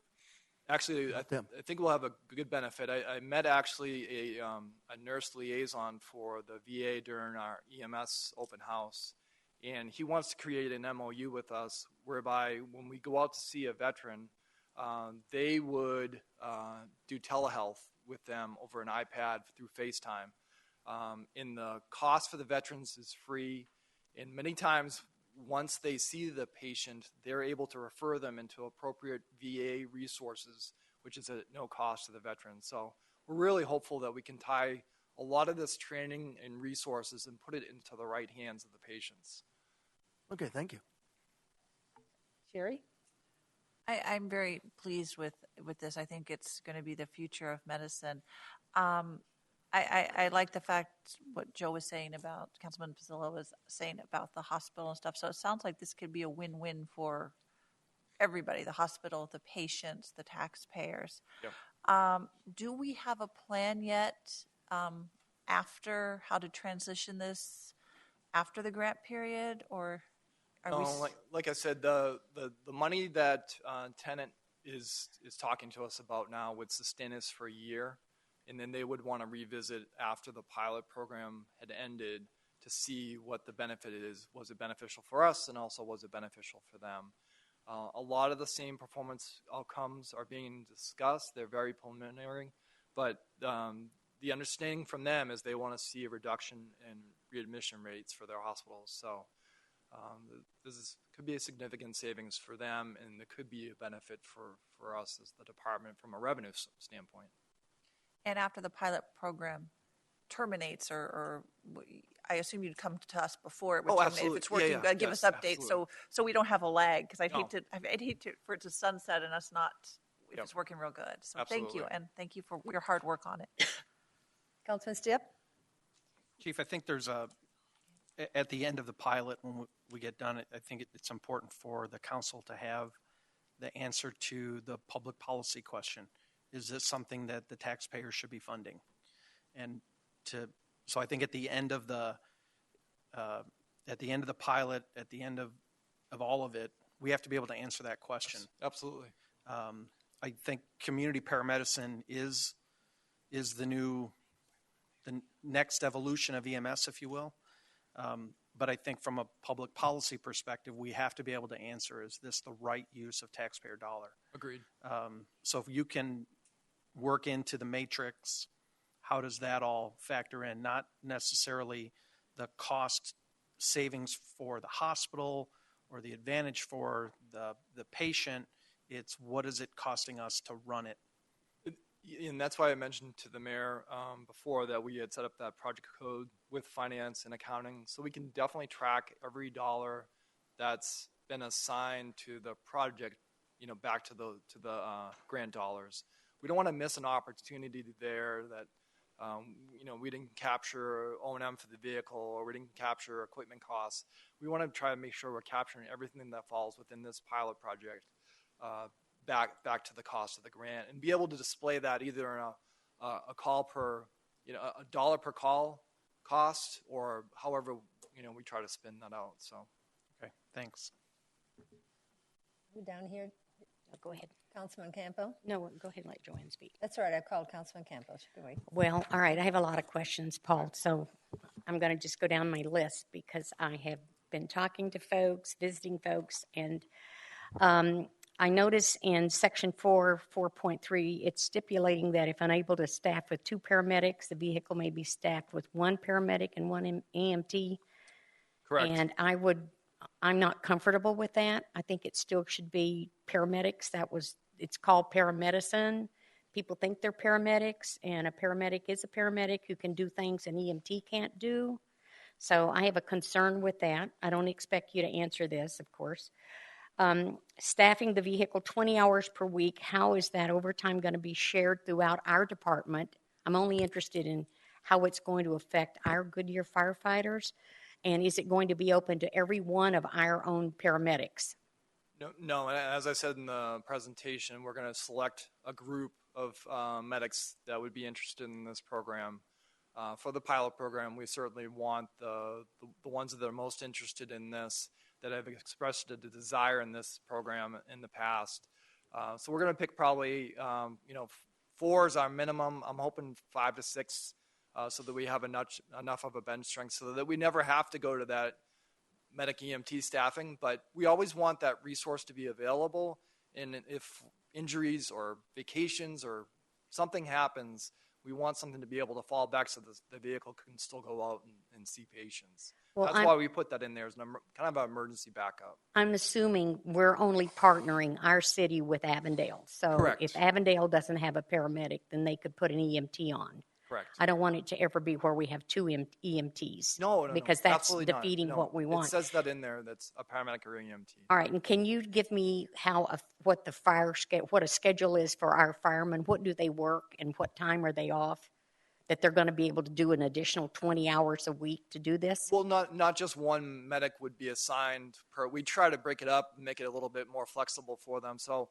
Actually, I think we'll have a good benefit. I met actually a nurse liaison for the VA during our EMS open house, and he wants to create an MOU with us whereby when we go out to see a veteran, they would do telehealth with them over an iPad through FaceTime. And the cost for the veterans is free, and many times once they see the patient, they're able to refer them into appropriate VA resources, which is at no cost to the veteran. So we're really hopeful that we can tie a lot of this training and resources and put it into the right hands of the patients.
Okay, thank you.
Sherry?
I'm very pleased with this. I think it's going to be the future of medicine. I like the fact what Joe was saying about, Councilman Pizzillo was saying about the hospital and stuff. So it sounds like this could be a win-win for everybody, the hospital, the patients, the taxpayers.
Yep.
Do we have a plan yet after how to transition this after the grant period, or are we?
Like I said, the money that Tenet is talking to us about now would sustain us for a year. And then they would want to revisit after the pilot program had ended to see what the benefit is. Was it beneficial for us, and also was it beneficial for them? A lot of the same performance outcomes are being discussed. They're very preliminary, but the understanding from them is they want to see a reduction in readmission rates for their hospitals. So could be a significant savings for them, and it could be a benefit for us as the department from a revenue standpoint.
And after the pilot program terminates or I assume you'd come to us before it would
Oh,
terminate.
absolutely.
If it's working,
Yeah.
give
Yes,
us updates
absolutely.
so we don't have a lag, because
No.
I'd hate for it to sunset and us not, if
Yep.
it's working real good. So thank you,
Absolutely.
and thank you for your hard work on it.
Councilman Stipp?
Chief, I think there's at the end of the pilot, when we get done, I think it's important for the council to have the answer to the public policy question. Is this something that the taxpayer should be funding? So I think at the end of the pilot, at the end of all of it, we have to be able to answer that question.
Absolutely.
I think community paramedicine is the next evolution of EMS, if you will. But I think from a public policy perspective, we have to be able to answer, is this the right use of taxpayer dollar?
Agreed.
So if you can work into the matrix, how does that all factor in? Not necessarily the cost savings for the hospital or the advantage for the patient. It's what is it costing us to run it?
And that's why I mentioned to the mayor before that we had set up that project code with finance and accounting, so we can definitely track every dollar that's been assigned to the project, back to the grant dollars. We don't want to miss an opportunity there that we didn't capture O&M for the vehicle, or we didn't capture equipment costs. We want to try to make sure we're capturing everything that falls within this pilot project back to the cost of the grant, and be able to display that either in a call per, a dollar per call cost, or however, we try to spin that out. So,
okay, thanks.
Down here,
Go ahead.
Councilman Campo?
No, go ahead and let Joanne speak.
That's all right, I called Councilman Campo. She can wait.
Well, all right, I have a lot of questions, Paul, so I'm going to just go down my list because I have been talking to folks, visiting folks, and I notice in section 4.3, it's stipulating that if unable to staff with 2 paramedics, the vehicle may be staffed with 1 paramedic and 1 EMT.
Correct.
And I'm not comfortable with that. I think it still should be paramedics. It's called paramedicine. People think they're paramedics, and a paramedic is a paramedic who can do things an EMT can't do. So I have a concern with that. I don't expect you to answer this, of course. Staffing the vehicle 20 hours per week, how is that overtime going to be shared throughout our department? I'm only interested in how it's going to affect our Goodyear firefighters, and is it going to be open to every one of our own paramedics?
No. As I said in the presentation, we're going to select a group of medics that would be interested in this program. For the pilot program, we certainly want the ones that are most interested in this, that have expressed a desire in this program in the past. So we're going to pick probably, 4 is our minimum. I'm hoping 5 to 6, so that we have enough of a bench strength, so that we never have to go to that medic EMT staffing. But we always want that resource to be available. And if injuries or vacations or something happens, we want something to be able to fall back so the vehicle can still go out and see patients.
Well,
That's why we put that in there as kind of an emergency backup.
I'm assuming we're only partnering our city with Avondale. So
Correct.
if Avondale doesn't have a paramedic, then they could put an EMT on.
Correct.
I don't want it to ever be where we have 2 EMTs.
No,
because that's
absolutely not.
defeating
No,
what we want.
It says that in there. That's a paramedic or EMT.
All right, and can you give me what a schedule is for our firemen? What do they work, and what time are they off? That they're going to be able to do an additional 20 hours a week to do this?
Well, not just one medic would be assigned per. We try to break it up and make it a little bit more flexible for them. So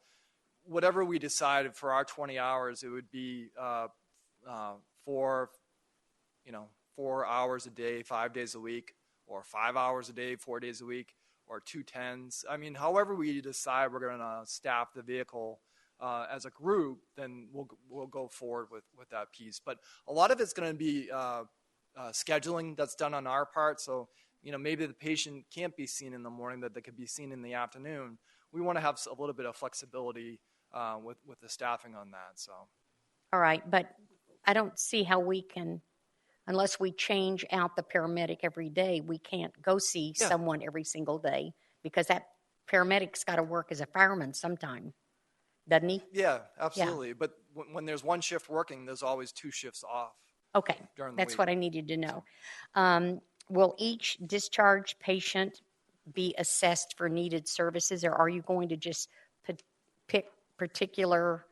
whatever we decided for our 20 hours, it would be 4 hours a day, 5 days a week, or 5 hours a day, 4 days a week, or 2 10s. I mean, however we decide we're going to staff the vehicle as a group, then we'll go forward with that piece. But a lot of it's going to be scheduling that's done on our part. So, maybe the patient can't be seen in the morning, that they could be seen in the afternoon. We want to have a little bit of flexibility with the staffing on that. So,
All right, but I don't see how we can, unless we change out the paramedic every day, we can't go see someone every single day, because that paramedic's got to work as a fireman sometime, doesn't he?
yeah, absolutely. Yeah. But when there's one shift working, there's always 2 shifts off.
Okay,
during the
that's
week.
what I needed to know. Will each discharged patient be assessed for needed services, or are you going to just pick particular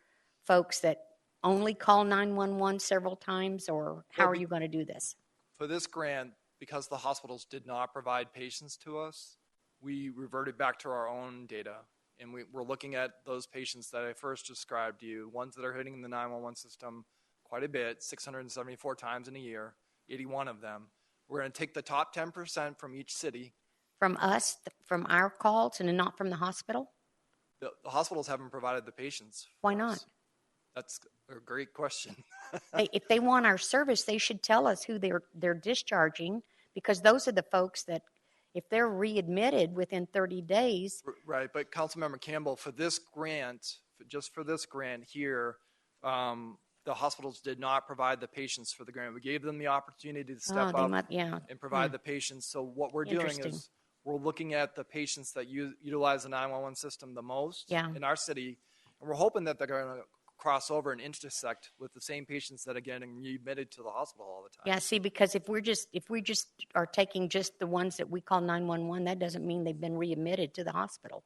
folks that only call 911 several times, or how are you going to do this?
For this grant, because the hospitals did not provide patients to us, we reverted back to our own data. And we're looking at those patients that I first described to you, ones that are hitting the 911 system quite a bit, 674 times in a year, 81 of them. We're going to take the top 10% from each city.
From us, from our calls, and not from the hospital?
The hospitals haven't provided the patients.
Why not?
That's a great question.
If they want our service, they should tell us who they're discharging, because those are the folks that, if they're readmitted within 30 days.
Right, but Councilmember Campbell, for this grant, just for this grant here, the hospitals did not provide the patients for the grant. We gave them the opportunity to step up and provide the patients. So what we're doing is we're looking at the patients that utilize the 911 system the most in our city, and we're hoping that they're going to cross over and intersect with the same patients that are getting readmitted to the hospital all the time.
Yeah, see, because if we just are taking just the ones that we call 911, that doesn't mean they've been readmitted to the hospital.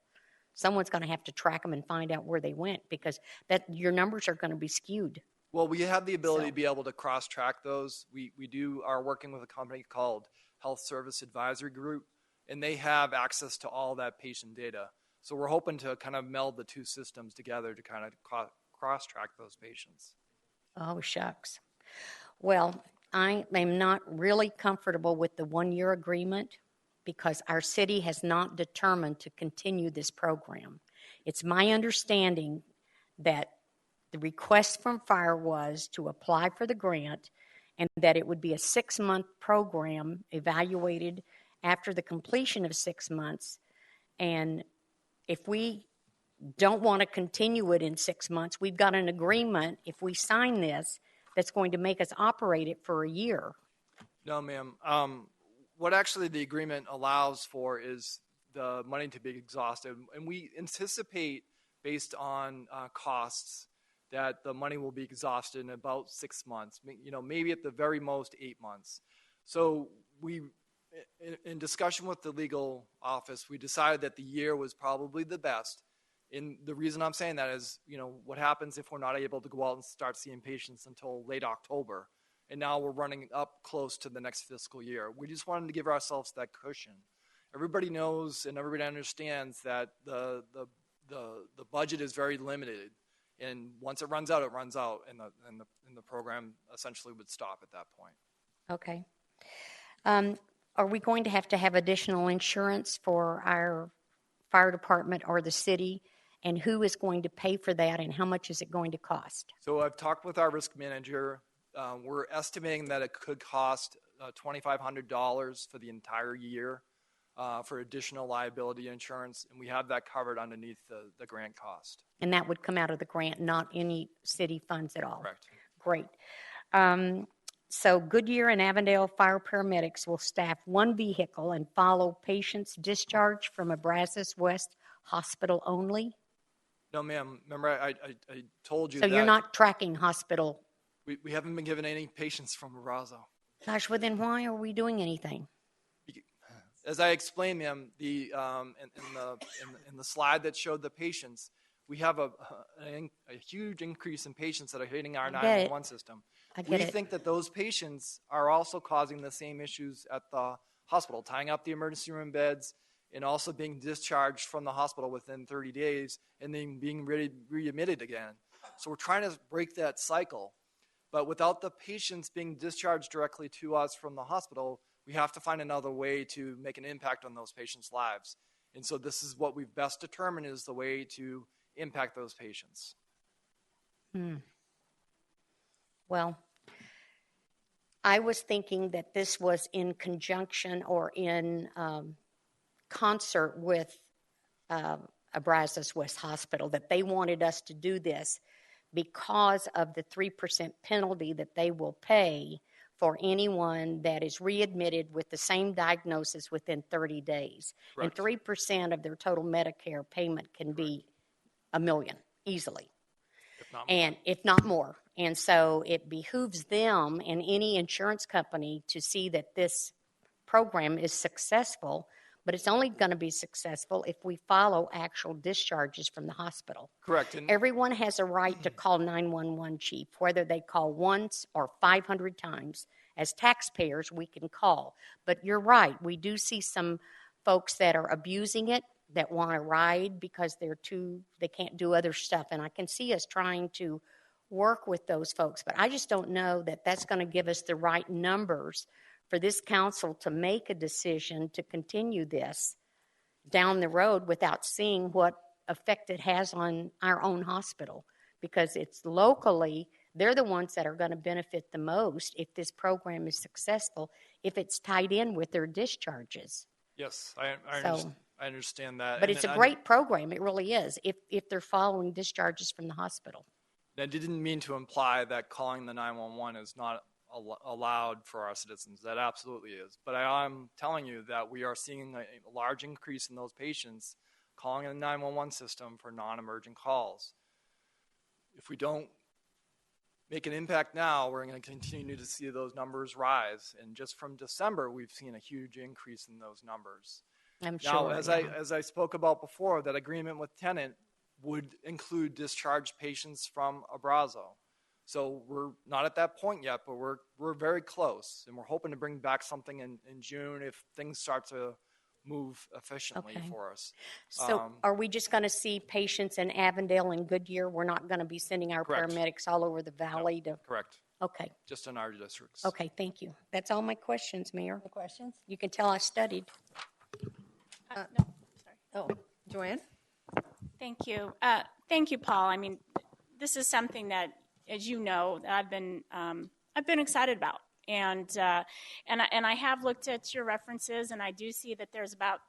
Someone's going to have to track them and find out where they went, because your numbers are going to be skewed.
Well, we have the ability to be able to cross-track those. We are working with a company called Health Service Advisory Group, and they have access to all that patient data. So we're hoping to kind of meld the two systems together to kind of cross-track those patients.
Oh, shucks. Well, I am not really comfortable with the one-year agreement, because our city has not determined to continue this program. It's my understanding that the request from Fire was to apply for the grant, and that it would be a 6-month program evaluated after the completion of 6 months. And if we don't want to continue it in 6 months, we've got an agreement, if we sign this, that's going to make us operate it for a year.
No, ma'am. What actually the agreement allows for is the money to be exhausted. And we anticipate, based on costs, that the money will be exhausted in about 6 months, maybe at the very most 8 months. So we, in discussion with the legal office, we decided that the year was probably the best. And the reason I'm saying that is, what happens if we're not able to go out and start seeing patients until late October? And now we're running up close to the next fiscal year. We just wanted to give ourselves that cushion. Everybody knows and everybody understands that the budget is very limited. And once it runs out, and the program essentially would stop at that point.
Okay. Are we going to have additional insurance for our fire department or the city? And who is going to pay for that, and how much is it going to cost?
So I've talked with our risk manager. We're estimating that it could cost $2,500 for the entire year for additional liability insurance, and we have that covered underneath the grant cost.
And that would come out of the grant, not any city funds at all?
Correct.
Great. So Goodyear and Avondale fire paramedics will staff one vehicle and follow patients discharged from a Brazos West hospital only?
No, ma'am. Remember, I told you
so
that.
So you're not tracking hospital?
We haven't been given any patients from Brazos.
Gosh, well then why are we doing anything?
As I explained, ma'am, in the slide that showed the patients, we have a huge increase in patients that are hitting our 911 system. We think that those patients are also causing the same issues at the hospital, tying up the emergency room beds, and also being discharged from the hospital within 30 days and then being readmitted again. So we're trying to break that cycle. But without the patients being discharged directly to us from the hospital, we have to find another way to make an impact on those patients' lives. And so this is what we've best determined is the way to impact those patients.
Well, I was thinking that this was in conjunction or in concert with a Brazos West Hospital, that they wanted us to do this because of the 3% penalty that they will pay for anyone that is readmitted with the same diagnosis within 30 days. Correct. And 3% of their total Medicare payment can be $1 million easily. If not more. And so it behooves them and any insurance company to see that this program is successful, but it's only going to be successful if we follow actual discharges from the hospital.
Correct. And
Everyone has a right to call 911, Chief, whether they call once or 500 times. As taxpayers, we can call. But you're right, we do see some folks that are abusing it, that want to ride because they can't do other stuff. And I can see us trying to work with those folks, but I just don't know that that's going to give us the right numbers for this council to make a decision to continue this down the road without seeing what effect it has on our own hospital, because it's locally, they're the ones that are going to benefit the most if this program is successful, if it's tied in with their discharges.
yes, I
So-
understand that.
But
And
it's a
I-
great program, it really is, if they're following discharges from the hospital.
I didn't mean to imply that calling the 911 is not allowed for our citizens. That absolutely is. But I am telling you that we are seeing a large increase in those patients calling the 911 system for non-emergent calls. If we don't make an impact now, we're going to continue to see those numbers rise. And just from December, we've seen a huge increase in those numbers.
I'm
Now,
sure.
as I spoke about before, that agreement with Tenet would include discharged patients from Abrazo. So we're not at that point yet, but we're very close, and we're hoping to bring back something in June if things start to move efficiently
Okay.
for us.
So are we just going to see patients in Avondale and Goodyear? We're not going to be sending our
Correct.
paramedics all over the valley to?
Correct.
Okay.
Just in our districts.
Okay, thank you. That's all my questions, Mayor.
Other questions?
You can tell I studied.
Oh, Joanne?
Thank you. Thank you, Paul. I mean, this is something that, as you know, that I've been excited about, and I have looked at your references, and I do see that there's about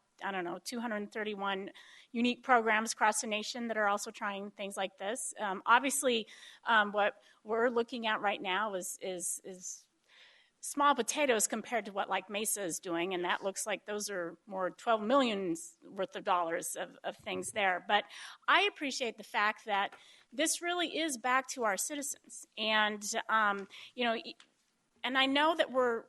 231 unique programs across the nation that are also trying things like this. Obviously, what we're looking at right now is small potatoes compared to what like Mesa is doing, and that looks like those are more 12 million worth of dollars of things there. But I appreciate the fact that this really is back to our citizens, and and I know that we're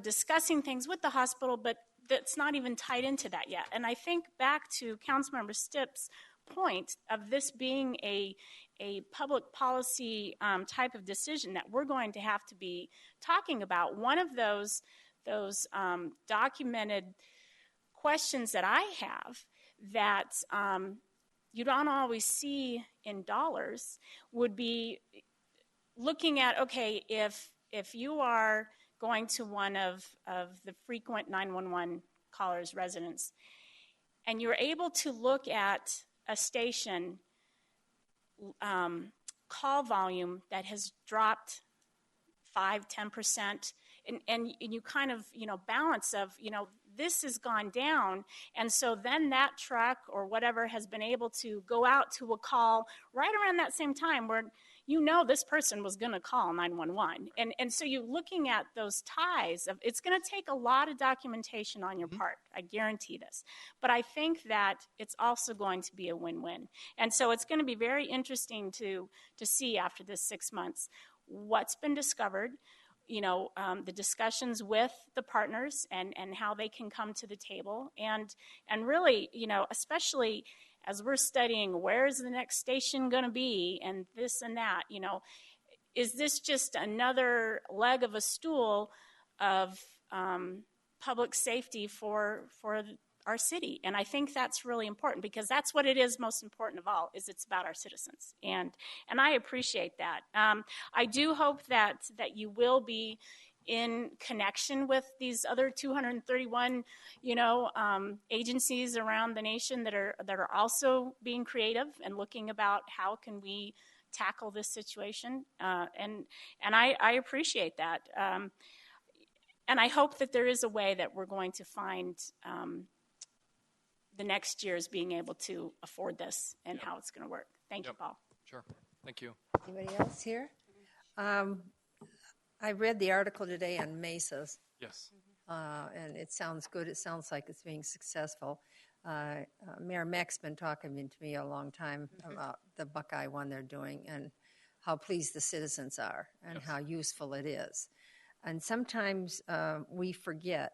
discussing things with the hospital, but that's not even tied into that yet. And I think back to Councilmember Stipp's point of this being a public policy type of decision that we're going to have to be talking about. One of those documented questions that I have that you don't always see in dollars would be looking at, okay, if you are going to one of the frequent 911 callers' residents, and you're able to look at a station call volume that has dropped 5-10%, and you kind of balance of this has gone down, and so then that truck or whatever has been able to go out to a call right around that same time where this person was going to call 911, and so you're looking at those ties of it's going to take a lot of documentation on your part. I guarantee this, but I think that it's also going to be a win-win, and so it's going to be very interesting to see after this 6 months what's been discovered. The discussions with the partners and how they can come to the table, and really, especially as we're studying where's the next station going to be and this and that, is this just another leg of a stool of public safety for our city? And I think that's really important, because that's what it is most important of all, is it's about our citizens. And I appreciate that. I do hope that you will be in connection with these other 231, agencies around the nation that are also being creative and looking about how can we tackle this situation. And I appreciate that. And I hope that there is a way that we're going to find the next year's being able to afford this and how it's going to work. Thank you, Paul.
Sure. Thank you.
Anybody else here? I read the article today on Mesas,
Yes.
and it sounds good. It sounds like it's being successful. Mayor Meck's been talking to me a long time about the Buckeye one they're doing and how pleased the citizens are and how useful it is. And sometimes we forget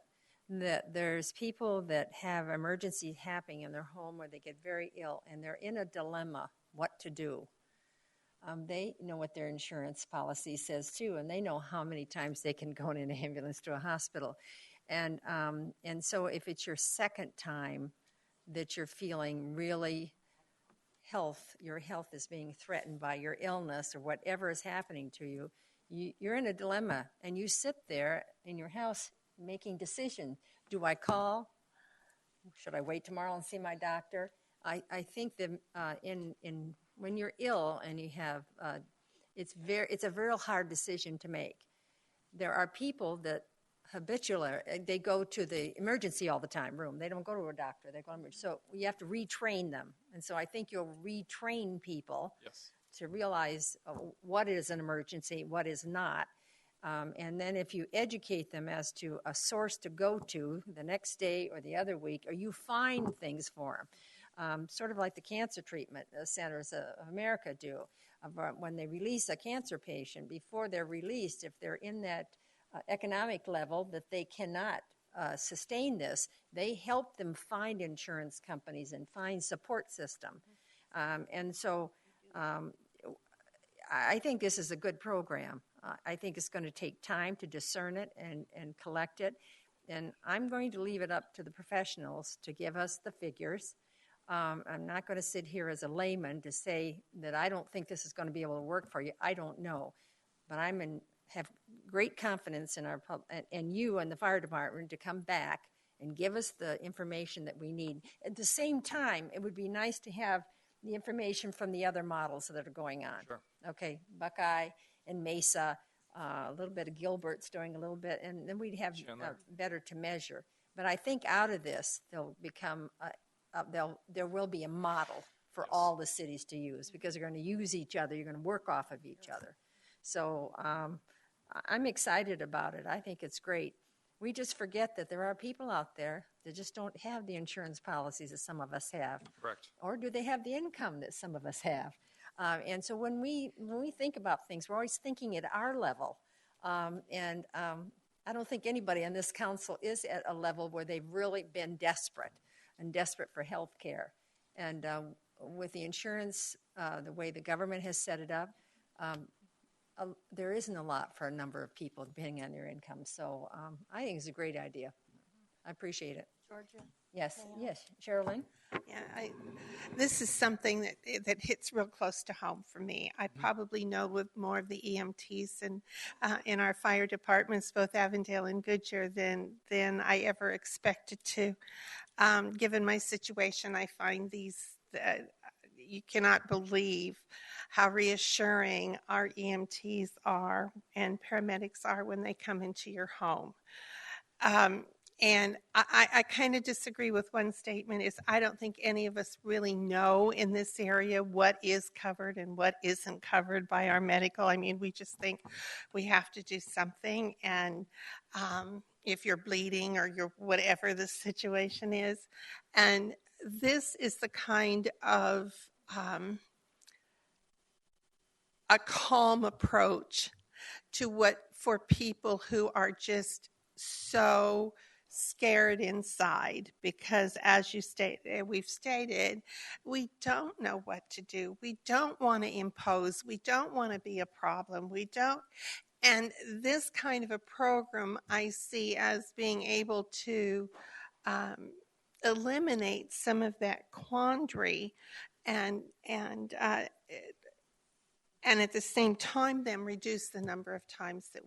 that there's people that have emergencies happening in their home where they get very ill and they're in a dilemma what to do. They know what their insurance policy says too, and they know how many times they can go in an ambulance to a hospital. And so if it's your second time that you're feeling really your health is being threatened by your illness or whatever is happening to you, you're in a dilemma, and you sit there in your house making decisions. Do I call? Should I wait tomorrow and see my doctor? I think that when you're ill and you have, it's a very hard decision to make. There are people that habitually, they go to the emergency all the time room. They don't go to a doctor. They go to emergency. So you have to retrain them. And so I think you'll retrain people to realize what is an emergency, what is not. And then if you educate them as to a source to go to the next day or the other week, or you find things for them, sort of like the cancer treatment centers of America do. When they release a cancer patient, before they're released, if they're in that economic level that they cannot sustain this, they help them find insurance companies and find support system. And so I think this is a good program. I think it's going to take time to discern it and collect it. And I'm going to leave it up to the professionals to give us the figures. I'm not going to sit here as a layman to say that I don't think this is going to be able to work for you. I don't know. But have great confidence in our and you and the fire department to come back and give us the information that we need. At the same time, it would be nice to have the information from the other models that are going on.
Sure.
Okay, Buckeye and Mesa, a little bit of Gilbert's doing a little bit, and then we'd have better to measure. But I think out of this, they'll become there will be a model for all the cities to use, because they're going to use each other. You're going to work off of each other. So I'm excited about it. I think it's great. We just forget that there are people out there that just don't have the insurance policies that some of us have.
Correct.
Or do they have the income that some of us have? And so when we think about things, we're always thinking at our level. And I don't think anybody on this council is at a level where they've really been desperate for health care. And with the insurance, the way the government has set it up, there isn't a lot for a number of people depending on their income. So I think it's a great idea. I appreciate it.
Georgia?
Yes, Sherilyn?
Yeah, this is something that hits real close to home for me. I probably know with more of the EMTs and in our fire departments, both Avondale and Goodyear, than I ever expected to. Given my situation, I find these, you cannot believe how reassuring our EMTs are and paramedics are when they come into your home. And I kind of disagree with one statement is I don't think any of us really know in this area what is covered and what isn't covered by our medical. I mean, we just think we have to do something. And if you're bleeding or you're whatever the situation is. And this is the kind of a calm approach to what for people who are just so scared inside, because as we've stated, we don't know what to do. We don't want to impose. We don't want to be a problem. And this kind of a program I see as being able to eliminate some of that quandary and at the same time then reduce the number of times that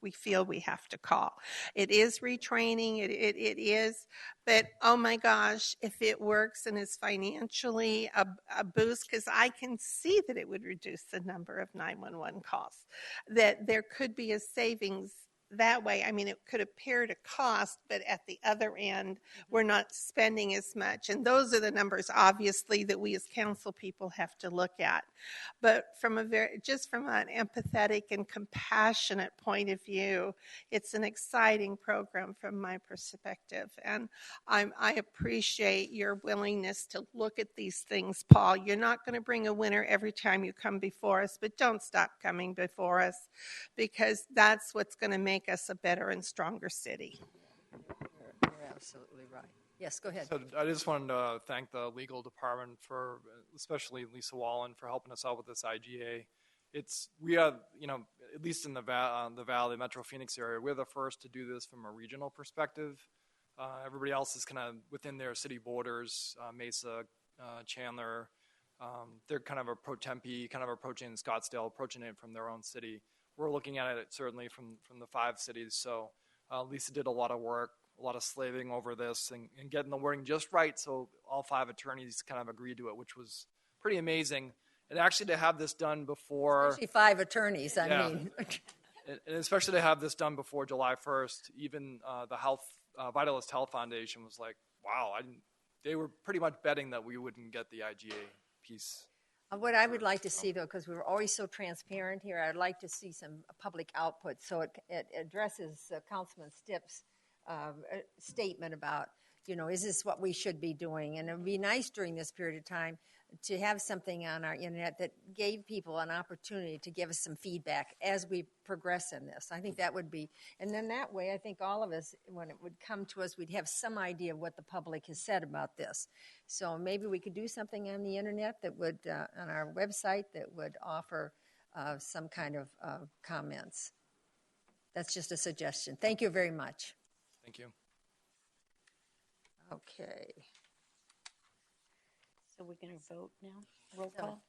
we feel we have to call. It is retraining, it is, but oh my gosh, if it works and is financially a boost, because I can see that it would reduce the number of 911 calls, that there could be a savings that way, I mean, it could appear to cost, but at the other end, we're not spending as much. And those are the numbers, obviously, that we as council people have to look at. But from just from an empathetic and compassionate point of view, it's an exciting program from my perspective. And I appreciate your willingness to look at these things, Paul. You're not going to bring a winner every time you come before us, but don't stop coming before us, because that's what's going to make us a better and stronger city.
You're absolutely right. Yes, go ahead.
So I just wanted to thank the legal department for, especially Lisa Wallen, for helping us out with this IGA. We are, at least in the Valley, Metro Phoenix area, we're the first to do this from a regional perspective. Everybody else is kind of within their city borders, Mesa, Chandler. They're kind of Tempe, kind of approaching Scottsdale, approaching it from their own city. We're looking at it certainly from the 5 cities. So Lisa did a lot of work, a lot of slaving over this and getting the wording just right, so all 5 attorneys kind of agreed to it, which was pretty amazing. And actually to have this done before...
Especially 5 attorneys, I mean.
And especially to have this done before July 1st, even the Vitalist Health Foundation was like, wow, they were pretty much betting that we wouldn't get the IGA piece.
What I would like to see, though, because we're always so transparent here, I'd like to see some public output. So it addresses Councilman Stipp's statement about, is this what we should be doing? And it would be nice during this period of time to have something on our internet that gave people an opportunity to give us some feedback as we progress in this. I think that would be, and then that way, I think all of us, when it would come to us, we'd have some idea of what the public has said about this. So maybe we could do something on the internet that would, on our website, that would offer some kind of comments. That's just a suggestion. Thank you very much.
Thank you.
Okay.
So we're going to vote now? Roll call?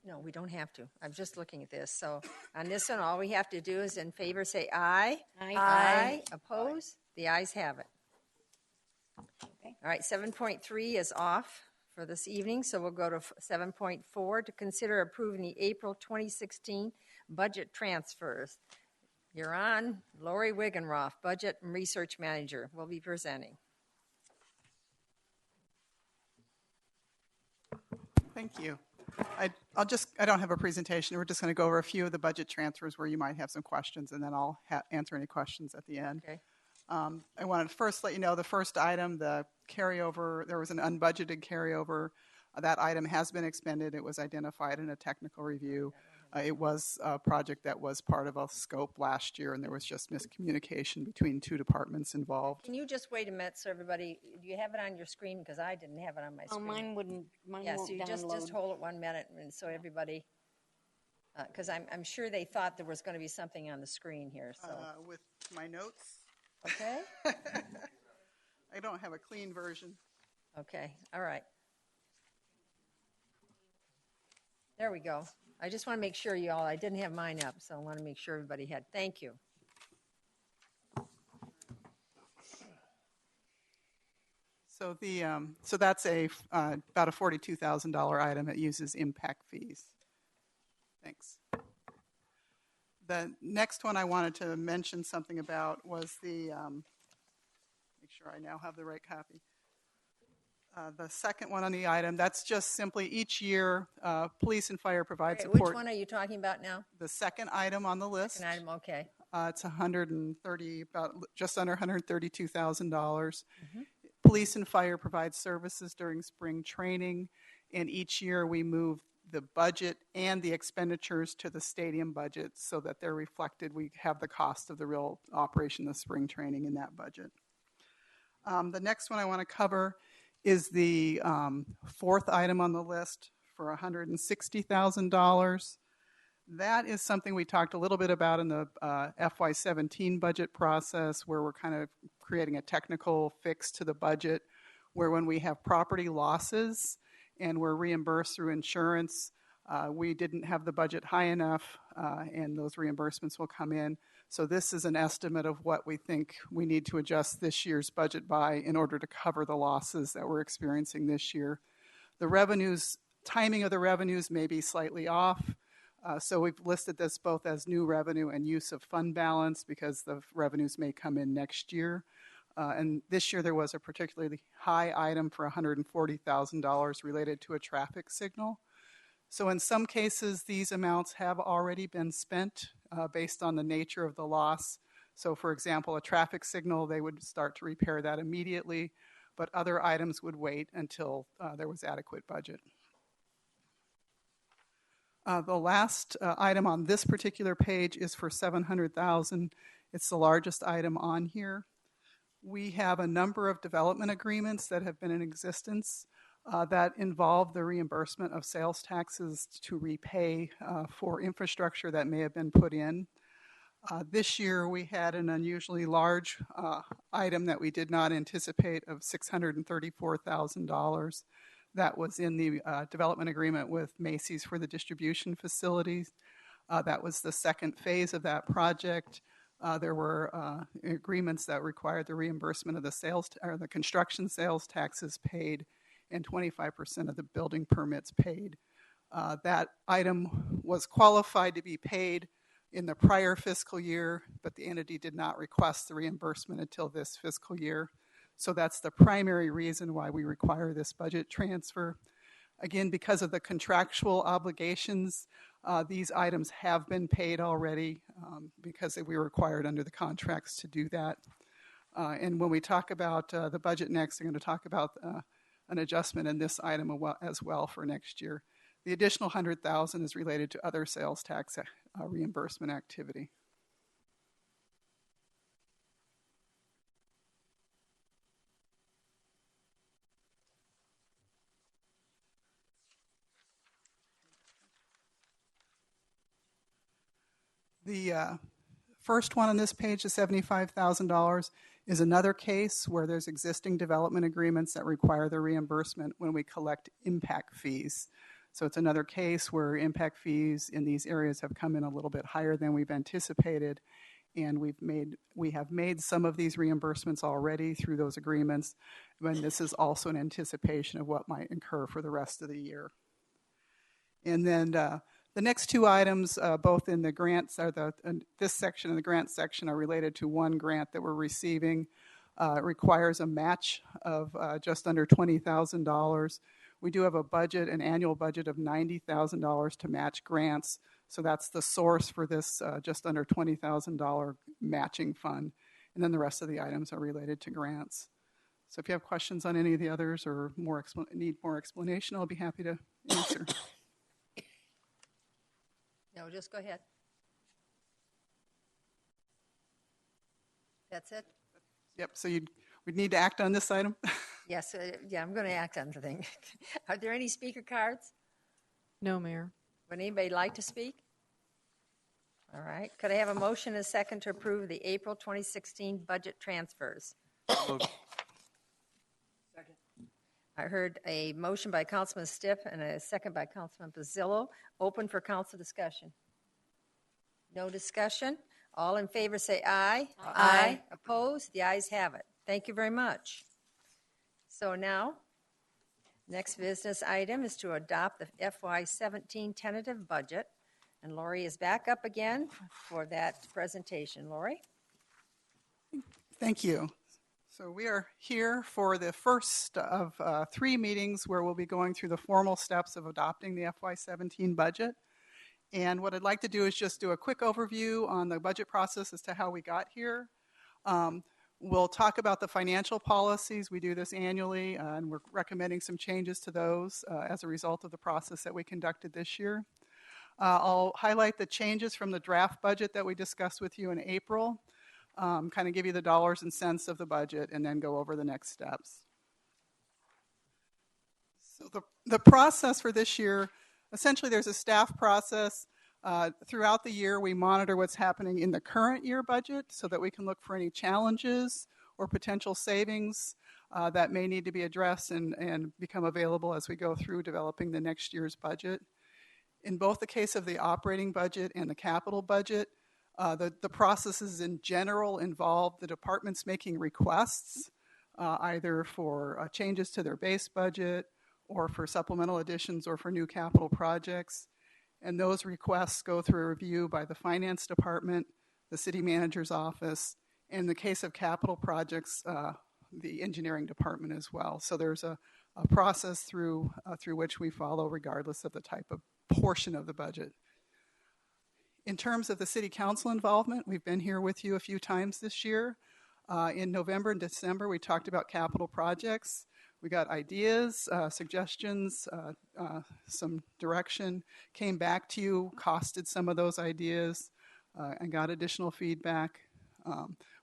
No, we don't have to. I'm just looking at this. So on this one, all we have to do is in favor say aye.
Aye.
Oppose? The ayes have it.
Okay.
All right, 7.3 is off for this evening, so we'll go to 7.4 to consider approving the April 2016 budget transfers. You're on. Lori Wigenroth, Budget and Research Manager, will be presenting.
Thank you. I don't have a presentation. We're just going to go over a few of the budget transfers where you might have some questions, and then I'll answer any questions at the end.
Okay.
I wanted to first let you know the first item, the carryover, there was an unbudgeted carryover. That item has been expended. It was identified in a technical review. It was a project that was part of a scope last year, and there was just miscommunication between 2 departments involved.
Can you just wait a minute so everybody, do you have it on your screen? Because I didn't have it on my screen.
Oh, mine won't
so you
download.
just hold it 1 minute, and so everybody, because I'm sure they thought there was going to be something on the screen here. So
With my notes.
Okay.
I don't have a clean version.
Okay. All right. There we go. I just want to make sure I didn't have mine up, so I want to make sure everybody had. Thank you.
So so that's about a $42,000 item. It uses impact fees. Thanks. The next one I wanted to mention something about was make sure I now have the right copy. The second one on the item, that's just simply each year, police and fire provide support.
Which one are you talking about now?
The second item on the list.
Second item, okay.
It's just under $132,000. Police and fire provide services during spring training, and each year we move the budget and the expenditures to the stadium budget so that they're reflected. We have the cost of the real operation of spring training in that budget. The next one I want to cover is the fourth item on the list for $160,000. That is something we talked a little bit about in the FY17 budget process, where we're kind of creating a technical fix to the budget, where when we have property losses and we're reimbursed through insurance, we didn't have the budget high enough, and those reimbursements will come in. So this is an estimate of what we think we need to adjust this year's budget by in order to cover the losses that we're experiencing this year. The revenues, timing of the revenues may be slightly off. So we've listed this both as new revenue and use of fund balance because the revenues may come in next year. And this year there was a particularly high item for $140,000 related to a traffic signal. So in some cases, these amounts have already been spent based on the nature of the loss. So for example, a traffic signal, they would start to repair that immediately, but other items would wait until there was adequate budget. The last item on this particular page is for $700,000. It's the largest item on here. We have a number of development agreements that have been in existence that involve the reimbursement of sales taxes to repay for infrastructure that may have been put in. This year we had an unusually large item that we did not anticipate of $634,000. That was in the development agreement with Macy's for the distribution facilities. That was the second phase of that project. There were agreements that required the reimbursement of the sales or the construction sales taxes paid and 25% of the building permits paid. That item was qualified to be paid in the prior fiscal year, but the entity did not request the reimbursement until this fiscal year. So that's the primary reason why we require this budget transfer. Again, because of the contractual obligations, these items have been paid already because we were required under the contracts to do that. And when we talk about the budget next, I'm going to talk about an adjustment in this item as well for next year. The additional $100,000 is related to other sales tax reimbursement activity. The first one on this page, the $75,000, is another case where there's existing development agreements that require the reimbursement when we collect impact fees. So it's another case where impact fees in these areas have come in a little bit higher than we've anticipated, and we have made some of these reimbursements already through those agreements, and this is also an anticipation of what might incur for the rest of the year. And then the next two items, both in the grants, this section and the grant section, are related to one grant that we're receiving. It requires a match of just under $20,000. We do have a budget, an annual budget of $90,000 to match grants. So that's the source for this just under $20,000 matching fund. And then the rest of the items are related to grants. So if you have questions on any of the others or need more explanation, I'll be happy to answer.
No, just go ahead. That's it?
Yep, so we'd need to act on this item?
Yes, yeah, I'm going to act on the thing. Are there any speaker cards?
No, Mayor.
Would anybody like to speak? All right. Could I have a motion and a second to approve the April 2016 budget transfers?
Moved.
Second. I heard a motion by Councilman Stiff and a second by Councilman Pizzillo. Open for council discussion. No discussion? All in favor say aye. Aye. Opposed? The ayes have it. Thank you very much. So now, next business item is to adopt the FY17 tentative budget. And Lori is back up again for that presentation. Lori?
Thank you. So we are here for the first of 3 meetings where we'll be going through the formal steps of adopting the FY17 budget. And what I'd like to do is just do a quick overview on the budget process as to how we got here. We'll talk about the financial policies. We do this annually, and we're recommending some changes to those as a result of the process that we conducted this year. I'll highlight the changes from the draft budget that we discussed with you in April, kind of give you the dollars and cents of the budget, and then go over the next steps. So the process for this year, essentially there's a staff process. Throughout the year, we monitor what's happening in the current year budget so that we can look for any challenges or potential savings that may need to be addressed and become available as we go through developing the next year's budget. In both the case of the operating budget and the capital budget, the processes in general involve the departments making requests, either for changes to their base budget or for supplemental additions or for new capital projects. and those requests go through a review by the finance department, the city manager's office, and in the case of capital projects, the engineering department as well. So there's a process through which we follow regardless of the type of portion of the budget. In terms of the city council involvement, we've been here with you a few times this year. In November and December, we talked about capital projects. We got ideas, suggestions, some direction, came back to you, costed some of those ideas, and got additional feedback.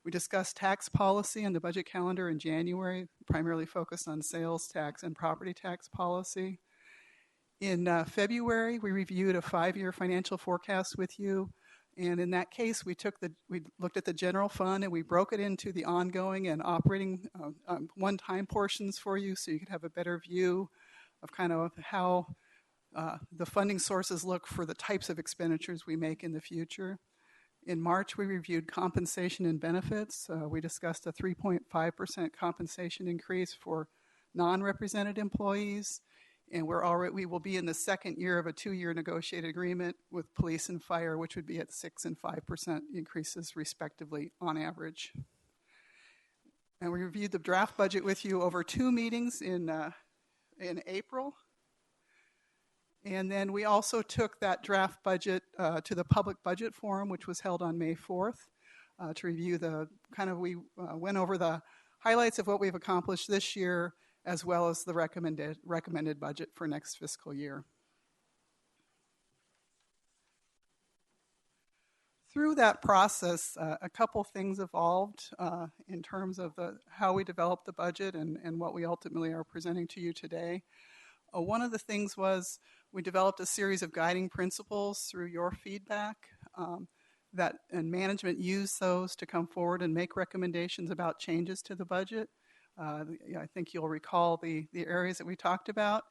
We discussed tax policy and the budget calendar in January, primarily focused on sales tax and property tax policy. In February, we reviewed a 5-year financial forecast with you, and in that case, we looked at the general fund and we broke it into the ongoing and operating one-time portions for you, so you could have a better view of kind of how the funding sources look for the types of expenditures we make in the future. In March, we reviewed compensation and benefits. We discussed a 3.5% compensation increase for non-represented employees. And we will be in the second year of a 2-year negotiated agreement with police and fire, which would be at 6% and 5% increases respectively on average. And we reviewed the draft budget with you over 2 meetings in April. And then we also took that draft budget to the public budget forum, which was held on May 4th, to review we went over the highlights of what we've accomplished this year, as well as the recommended budget for next fiscal year. Through that process, a couple things evolved in terms of how we developed the budget and what we ultimately are presenting to you today. One of the things was we developed a series of guiding principles through your feedback and management used those to come forward and make recommendations about changes to the budget. I think you'll recall the areas that we talked about.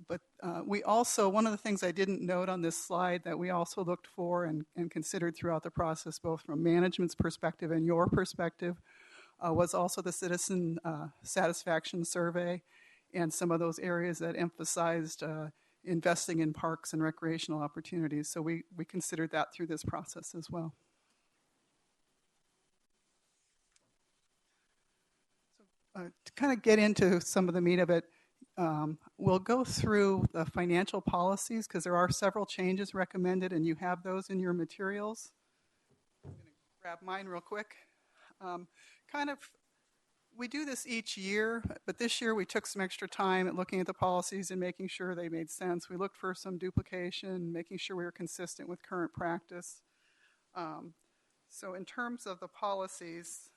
But we also, one of the things I didn't note on this slide that we also looked for and considered throughout the process, both from management's perspective and your perspective, was also the citizen satisfaction survey and some of those areas that emphasized investing in parks and recreational opportunities. So we considered that through this process as well. To kind of get into some of the meat of it, we'll go through the financial policies because there are several changes recommended, and you have those in your materials. I'm going to grab mine real quick. We do this each year, but this year we took some extra time at looking at the policies and making sure they made sense. We looked for some duplication, making sure we were consistent with current practice. So in terms of the policies,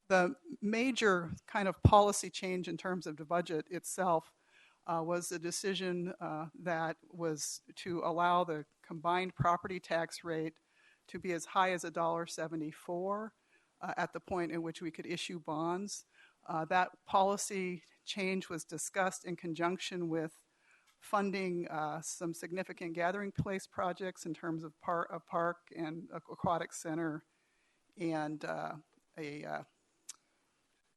the major kind of policy change in terms of the budget itself was the decision that was to allow the combined property tax rate to be as high as $1.74 at the point in which we could issue bonds. That policy change was discussed in conjunction with funding some significant gathering place projects in terms of a park and aquatic center and a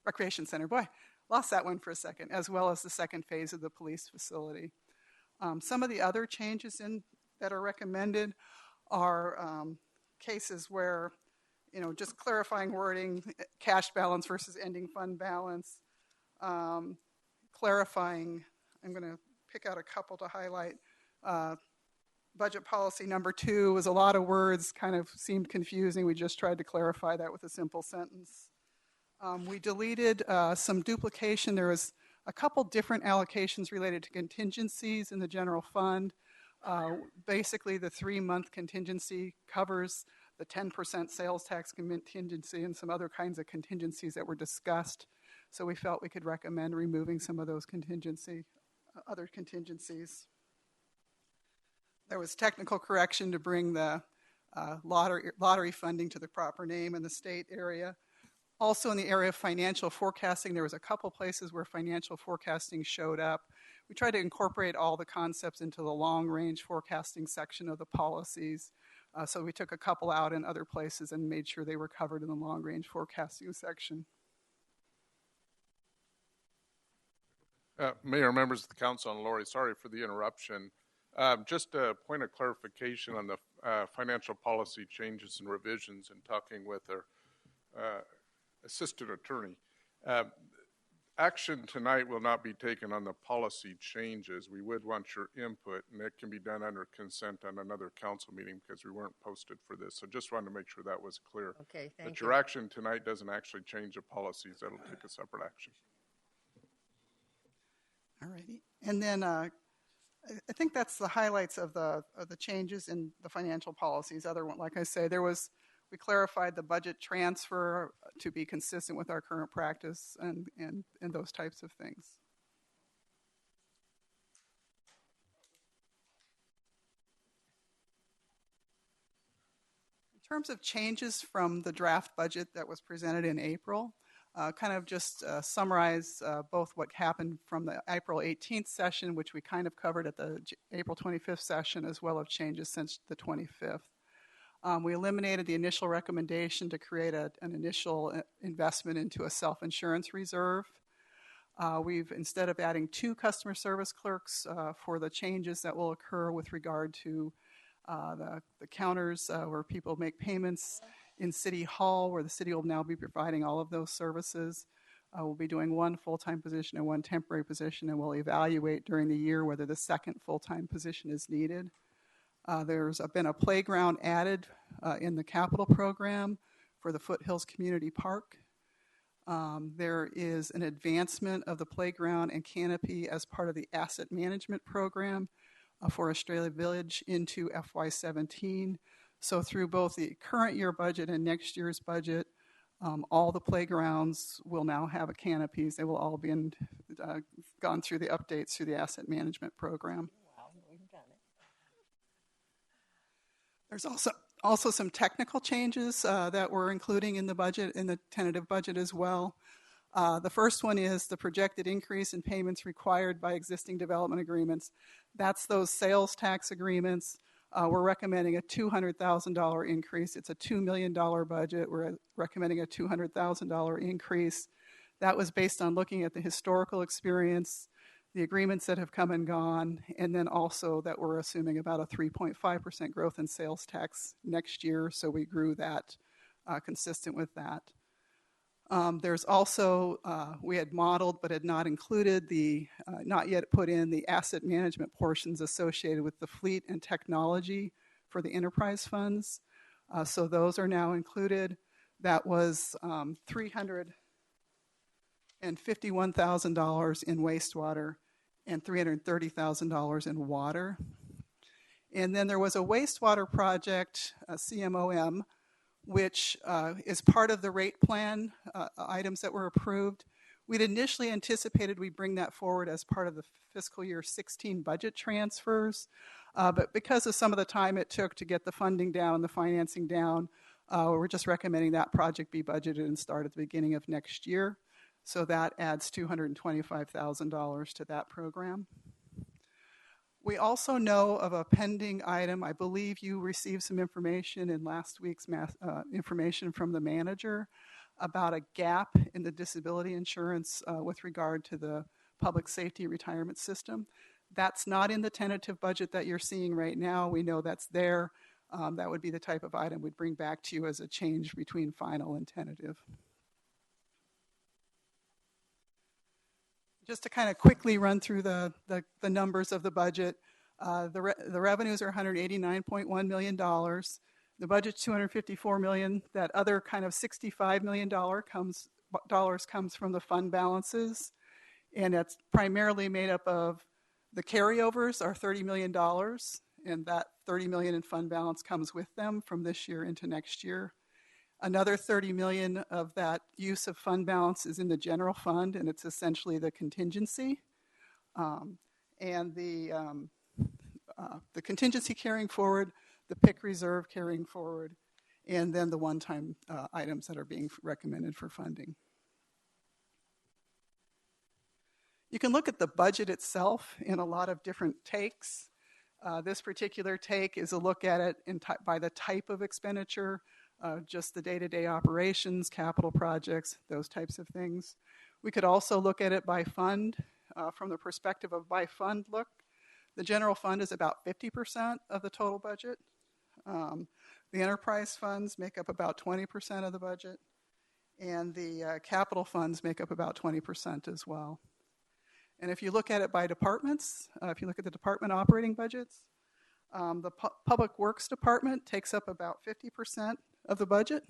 recreation center. Boy, lost that one for a second, as well as the second phase of the police facility. Some of the other changes that are recommended are cases where, just clarifying wording, cash balance versus ending fund balance, clarifying, I'm going to pick out a couple to highlight. Budget policy number 2 was a lot of words, kind of seemed confusing. We just tried to clarify that with a simple sentence. We deleted some duplication. There was a couple different allocations related to contingencies in the general fund. Basically, the 3-month contingency covers the 10% sales tax contingency and some other kinds of contingencies that were discussed. So we felt we could recommend removing some of those other contingencies. There was technical correction to bring the lottery funding to the proper name in the state area. Also in the area of financial forecasting, there was a couple places where financial forecasting showed up. We tried to incorporate all the concepts into the long-range forecasting section of the policies. So we took a couple out in other places and made sure they were covered in the long-range forecasting section.
Mayor, members of the council, and Lori, sorry for the interruption. Just a point of clarification on the financial policy changes and revisions and talking with our assistant attorney. Action tonight will not be taken on the policy changes. We would want your input, and it can be done under consent on another council meeting because we weren't posted for this. So just wanted to make sure that was clear.
Okay, thank you.
But your action tonight doesn't actually change the policies. That'll take a separate action.
All righty. And then I think that's the highlights of the changes in the financial policies. Other one, like I say, we clarified the budget transfer to be consistent with our current practice and those types of things. In terms of changes from the draft budget that was presented in April, kind of just summarize both what happened from the April 18th session, which we kind of covered at the April 25th session, as well as changes since the 25th. We eliminated the initial recommendation to create an initial investment into a self-insurance reserve. We've, instead of adding 2 customer service clerks for the changes that will occur with regard to the counters where people make payments in City Hall, where the city will now be providing all of those services. We'll be doing 1 full-time position and 1 temporary position, and we'll evaluate during the year whether the second full-time position is needed. There's been a playground added in the capital program for the Foothills Community Park. There is an advancement of the playground and canopy as part of the asset management program for Australia Village into FY17. So through both the current year budget and next year's budget, all the playgrounds will now have canopies. They will all be gone through the updates through the asset management program. There's also some technical changes that we're including in the budget, in the tentative budget as well. The first one is the projected increase in payments required by existing development agreements. That's those sales tax agreements. We're recommending a $200,000 increase. It's a $2 million budget. We're recommending a $200,000 increase. That was based on looking at the historical experience, the agreements that have come and gone, and then also that we're assuming about a 3.5% growth in sales tax next year, so we grew that consistent with that. There's also, we had modeled but had not included not yet put in the asset management portions associated with the fleet and technology for the enterprise funds. So those are now included. That was $351,000 in wastewater and $330,000 in water. And then there was a wastewater project, CMOM, which is part of the rate plan items that were approved. We'd initially anticipated we'd bring that forward as part of the fiscal year 16 budget transfers, but because of some of the time it took to get the funding down and the financing down, we're just recommending that project be budgeted and start at the beginning of next year. So that adds $225,000 to that program. We also know of a pending item. I believe you received some information in last week's information from the manager about a gap in the disability insurance with regard to the public safety retirement system. That's not in the tentative budget that you're seeing right now. We know that's there. That would be the type of item we'd bring back to you as a change between final and tentative. Just to kind of quickly run through the numbers of the budget, the revenues are $189.1 million. The budget's $254 million. That other kind of $65 million comes from the fund balances, and that's primarily made up of the carryovers are $30 million, and that $30 million in fund balance comes with them from this year into next year. Another $30 million of that use of fund balance is in the general fund, and it's essentially the contingency. And the contingency carrying forward, the PIC reserve carrying forward, and then the one-time items that are being recommended for funding. You can look at the budget itself in a lot of different takes. This particular take is a look at it by the type of expenditure, just the day-to-day operations, capital projects, those types of things. We could also look at it by fund, from the perspective of by fund look. The general fund is about 50% of the total budget. The enterprise funds make up about 20% of the budget, and the capital funds make up about 20% as well. And if you look at it by departments, if you look at the department operating budgets, the Public Works Department takes up about 50% of the budget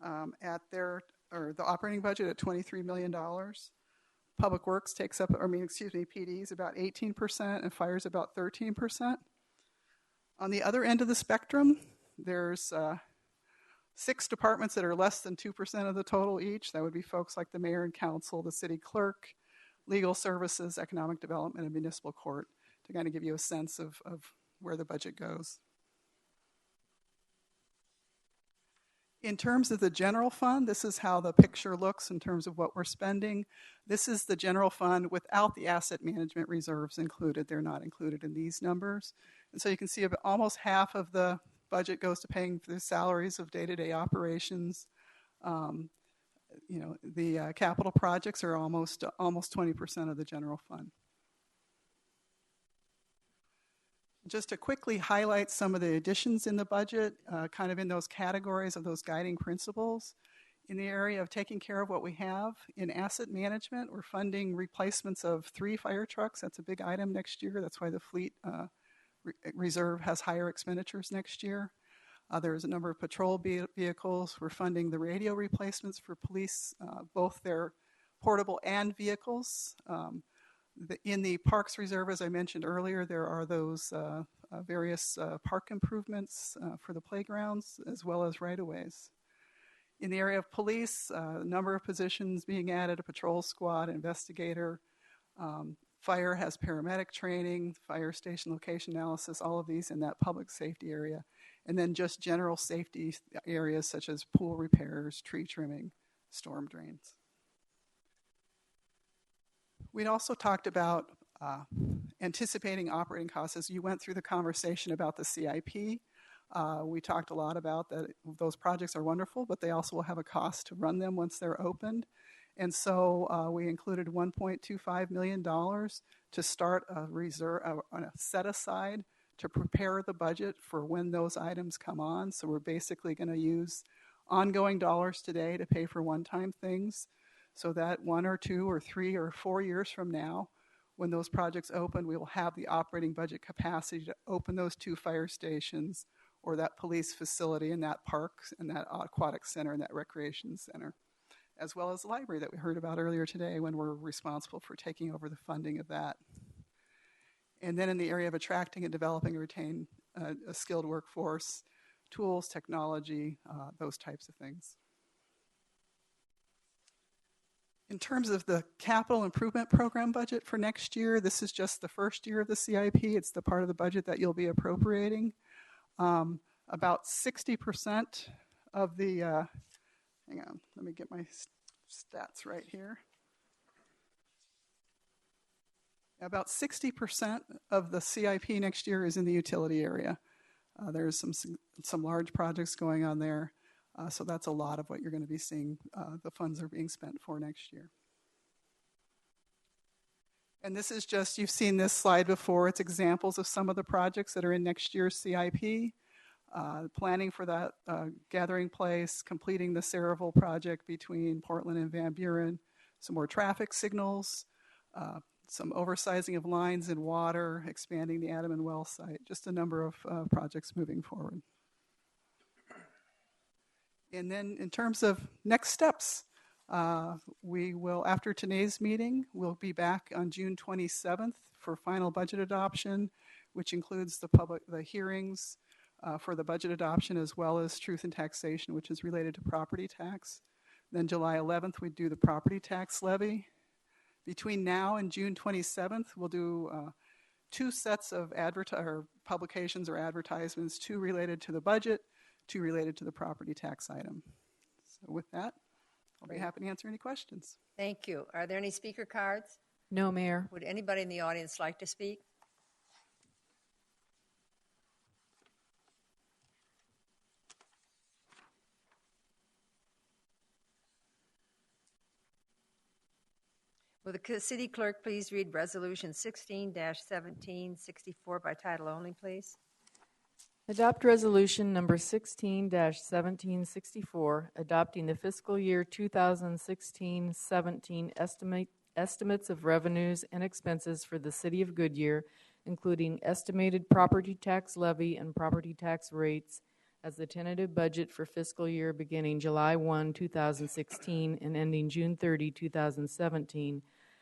the operating budget at $23 million. Public Works PD is about 18% and Fire is about 13%. On the other end of the spectrum, there's 6 departments that are less than 2% of the total each. That would be folks like the mayor and council, the city clerk, legal services, economic development, and municipal court, to kind of give you a sense of where the budget goes. In terms of the general fund, this is how the picture looks in terms of what we're spending. This is the general fund without the asset management reserves included. They're not included in these numbers. And so you can see almost half of the budget goes to paying for the salaries of day-to-day operations. The capital projects are almost 20% of the general fund. Just to quickly highlight some of the additions in the budget, kind of in those categories of those guiding principles. In the area of taking care of what we have, in asset management, we're funding replacements of 3 fire trucks. That's a big item next year. That's why the fleet reserve has higher expenditures next year. There's a number of patrol vehicles. We're funding the radio replacements for police, both their portable and vehicles. In the Parks Reserve, as I mentioned earlier, there are those various park improvements for the playgrounds as well as right-of-ways. In the area of police, a number of positions being added, a patrol squad, investigator. Fire has paramedic training, fire station location analysis, all of these in that public safety area. And then just general safety areas such as pool repairs, tree trimming, storm drains. We'd also talked about anticipating operating costs. As you went through the conversation about the CIP, we talked a lot about that those projects are wonderful, but they also will have a cost to run them once they're opened. And so we included $1.25 million to start a set aside to prepare the budget for when those items come on. So we're basically going to use ongoing dollars today to pay for one-time things, so that 1 or 2 or 3 or 4 years from now, when those projects open, we will have the operating budget capacity to open those 2 fire stations or that police facility and that park and that aquatic center and that recreation center, as well as the library that we heard about earlier today when we're responsible for taking over the funding of that. And then in the area of attracting and developing and retain a skilled workforce, tools, technology, those types of things. In terms of the capital improvement program budget for next year, this is just the first year of the CIP. It's the part of the budget that you'll be appropriating. About 60% of the, hang on, let me get my stats right here. About 60% of the CIP next year is in the utility area. There's some large projects going on there. So that's a lot of what you're going to be seeing the funds are being spent for next year. And this is just, you've seen this slide before. It's examples of some of the projects that are in next year's CIP. Planning for that gathering place, completing the Saraville project between Portland and Van Buren, some more traffic signals, some oversizing of lines in water, expanding the Adam and Well site, just a number of projects moving forward. And then in terms of next steps, we will, after today's meeting, we'll be back on June 27th for final budget adoption, which includes the hearings for the budget adoption as well as truth in taxation, which is related to property tax. Then July 11th, we do the property tax levy. Between now and June 27th, we'll do 2 sets of publications or advertisements, 2 related to the budget, 2 related to the property tax item. So with that, I'll be happy to answer any questions.
Thank you. Are there any speaker cards?
No, Mayor.
Would anybody in the audience like to speak? Will the city clerk please read Resolution 16-1764 by title only, please?
Adopt Resolution Number 16-1764, adopting the fiscal year 2016-17 estimates of revenues and expenses for the City of Goodyear, including estimated property tax levy and property tax rates as the tentative budget for fiscal year beginning July 1, 2016 and ending June 30, 2017,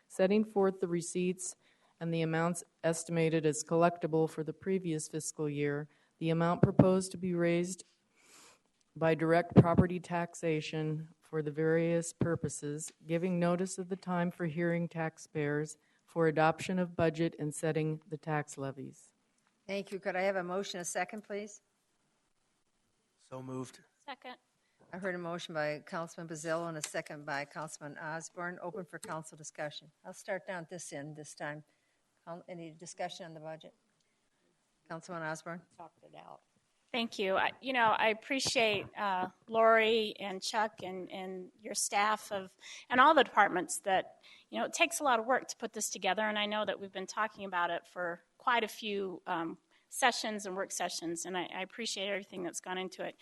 setting forth the receipts and the amounts estimated as collectible for the previous fiscal year, the amount proposed to be raised by direct property taxation for the various purposes, giving notice of the time for hearing taxpayers for adoption of budget and setting the tax levies.
Thank you. Could I have a motion, a second, please?
So moved.
Second.
I heard a motion by Councilman Bazillo and a second by Councilman Osborne. Open for council discussion. I'll start down at this end this time. Any discussion on the budget? Councilman Osborne?
Talked it out.
Thank you. I appreciate Lori and Chuck and your staff and all the departments that, it takes a lot of work to put this together, and I know that we've been talking about it for quite a few sessions and work sessions, and I appreciate everything that's gone into it.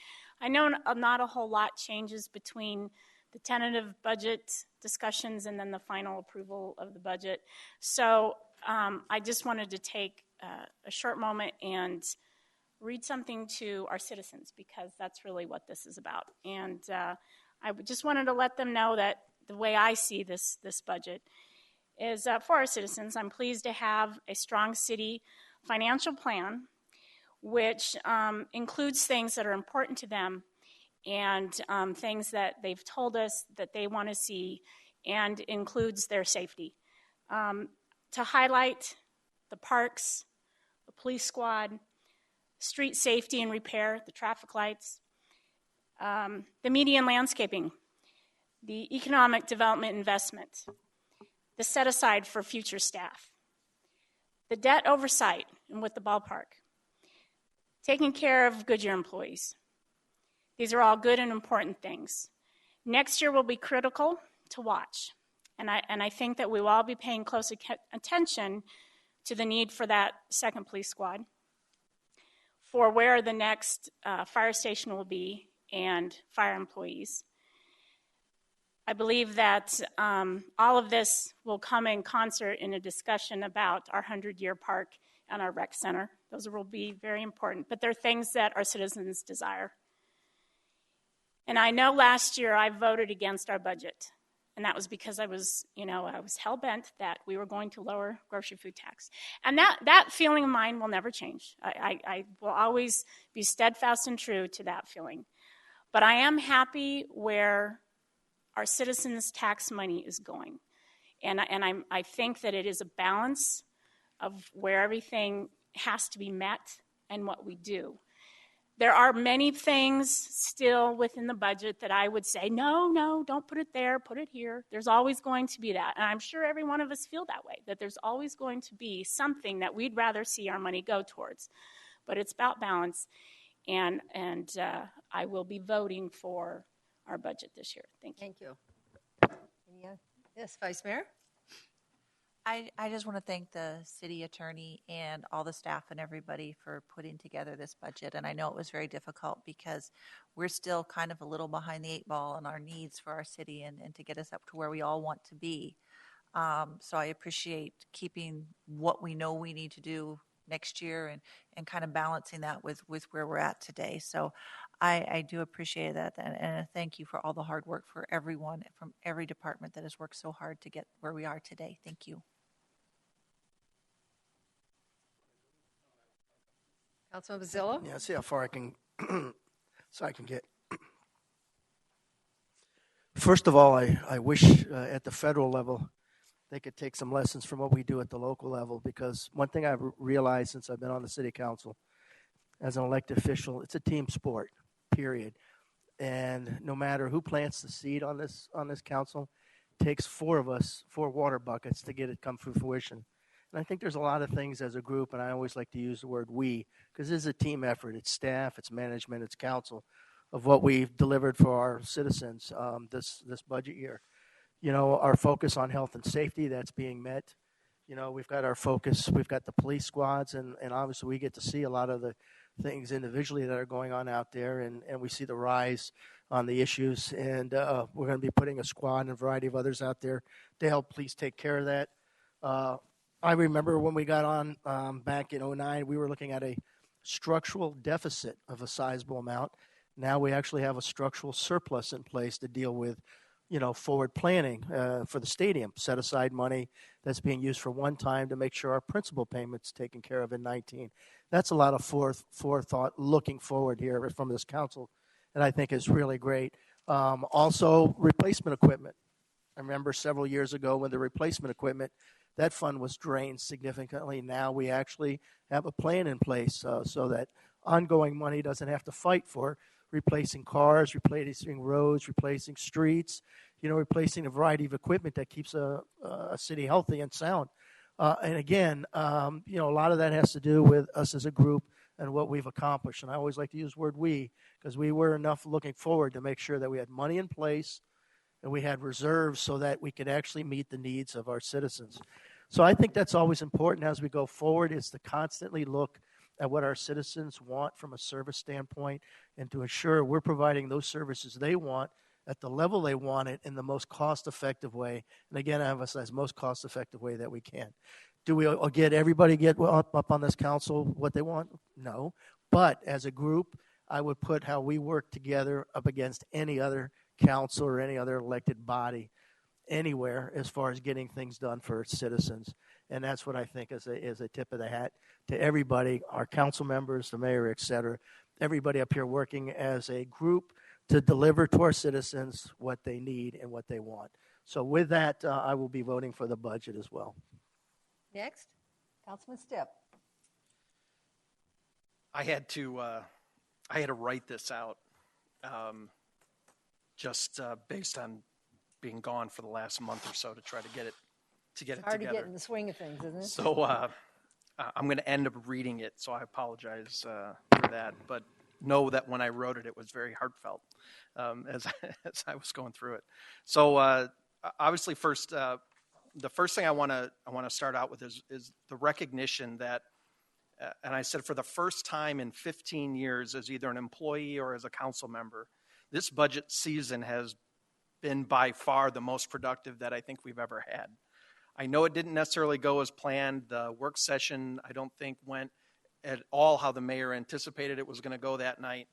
I know not a whole lot changes between the tentative budget discussions and then the final approval of the budget. So I just wanted to take a short moment and read something to our citizens, because that's really what this is about. And I just wanted to let them know that the way I see this budget is for our citizens. I'm pleased to have a strong city financial plan, which includes things that are important to them and things that they've told us that they want to see, and includes their safety. To highlight the parks, the police squad, street safety and repair, the traffic lights, the median landscaping, the economic development investment, the set aside for future staff, the debt oversight and with the ballpark, taking care of Goodyear employees. These are all good and important things. Next year will be critical to watch, and I think that we will all be paying close attention to the need for that second police squad, for where the next fire station will be, and fire employees. I believe that all of this will come in concert in a discussion about our 100-year park and our rec center. Those will be very important, but they're things that our citizens desire. And I know last year I voted against our budget, and that was because I was hell-bent that we were going to lower grocery food tax. And that feeling of mine will never change. I will always be steadfast and true to that feeling. But I am happy where our citizens' tax money is going. And I think that it is a balance of where everything has to be met and what we do. There are many things still within the budget that I would say, no, don't put it there, put it here. There's always going to be that. And I'm sure every one of us feel that way, that there's always going to be something that we'd rather see our money go towards. But it's about balance, and I will be voting for our budget this year. Thank you.
Thank you. Yes, Vice Mayor?
I just want to thank the city attorney and all the staff and everybody for putting together this budget. And I know it was very difficult because we're still kind of a little behind the eight ball on our needs for our city and to get us up to where we all want to be. So I appreciate keeping what we know we need to do next year and kind of balancing that with where we're at today. So I do appreciate that, and thank you for all the hard work for everyone from every department that has worked so hard to get where we are today. Thank you.
Councilman Bazillo?
Yeah, see how far I can get. First of all, I wish at the federal level they could take some lessons from what we do at the local level, because one thing I've realized since I've been on the city council as an elected official, it's a team sport, period. And no matter who plants the seed on this council, it takes four of us, 4 water buckets to get it come to fruition. And I think there's a lot of things as a group, and I always like to use the word we, because this is a team effort. It's staff, it's management, it's council of what we've delivered for our citizens this budget year. our focus on health and safety, that's being met. We've got our focus, we've got the police squads, and obviously we get to see a lot of the things individually that are going on out there, and we see the rise on the issues, and we're going to be putting a squad and a variety of others out there to help police take care of that. I remember when we got on back in 2009, we were looking at a structural deficit of a sizable amount. Now we actually have a structural surplus in place to deal with, forward planning for the stadium, set aside money that's being used for one time to make sure our principal payment's taken care of in 19. That's a lot of forethought looking forward here from this council, and I think is really great. Also, replacement equipment. I remember several years ago when the replacement equipment, that fund was drained significantly. Now we actually have a plan in place so that ongoing money doesn't have to fight for replacing cars, replacing roads, replacing streets, replacing a variety of equipment that keeps a city healthy and sound. And again, a lot of that has to do with us as a group and what we've accomplished. And I always like to use the word we, because we were enough looking forward to make sure that we had money in place and we had reserves so that we could actually meet the needs of our citizens. So I think that's always important as we go forward, is to constantly look at what our citizens want from a service standpoint and to ensure we're providing those services they want at the level they want it in the most cost-effective way. And again, I emphasize most cost-effective way that we can. Do we get everybody get up on this council what they want? No. But as a group, I would put how we work together up against any other council or any other elected body anywhere as far as getting things done for citizens. And that's what I think is a tip of the hat to everybody, our council members, the mayor, et cetera, everybody up here working as a group to deliver to our citizens what they need and what they want. So with that, I will be voting for the budget as well.
Next, Councilman Stipp.
I had to write this out just based on being gone for the last month or so to try to get it together.
Hard to get in the swing of things, isn't it?
So I'm going to end up reading it, so I apologize for that. But know that when I wrote it, it was very heartfelt as I was going through it. So obviously, the first thing I want to start out with is the recognition that, and I said for the first time in 15 years as either an employee or as a council member, this budget season has been by far the most productive that I think we've ever had. I know it didn't necessarily go as planned. The work session, I don't think, went at all how the mayor anticipated it was going to go that night.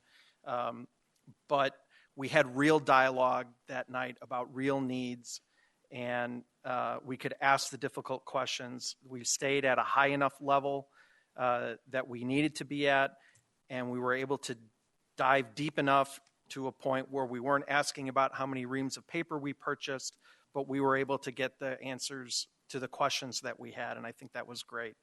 But we had real dialogue that night about real needs, and we could ask the difficult questions. We stayed at a high enough level that we needed to be at, and we were able to dive deep enough to a point where we weren't asking about how many reams of paper we purchased, but we were able to get the answers to the questions that we had, and I think that was great.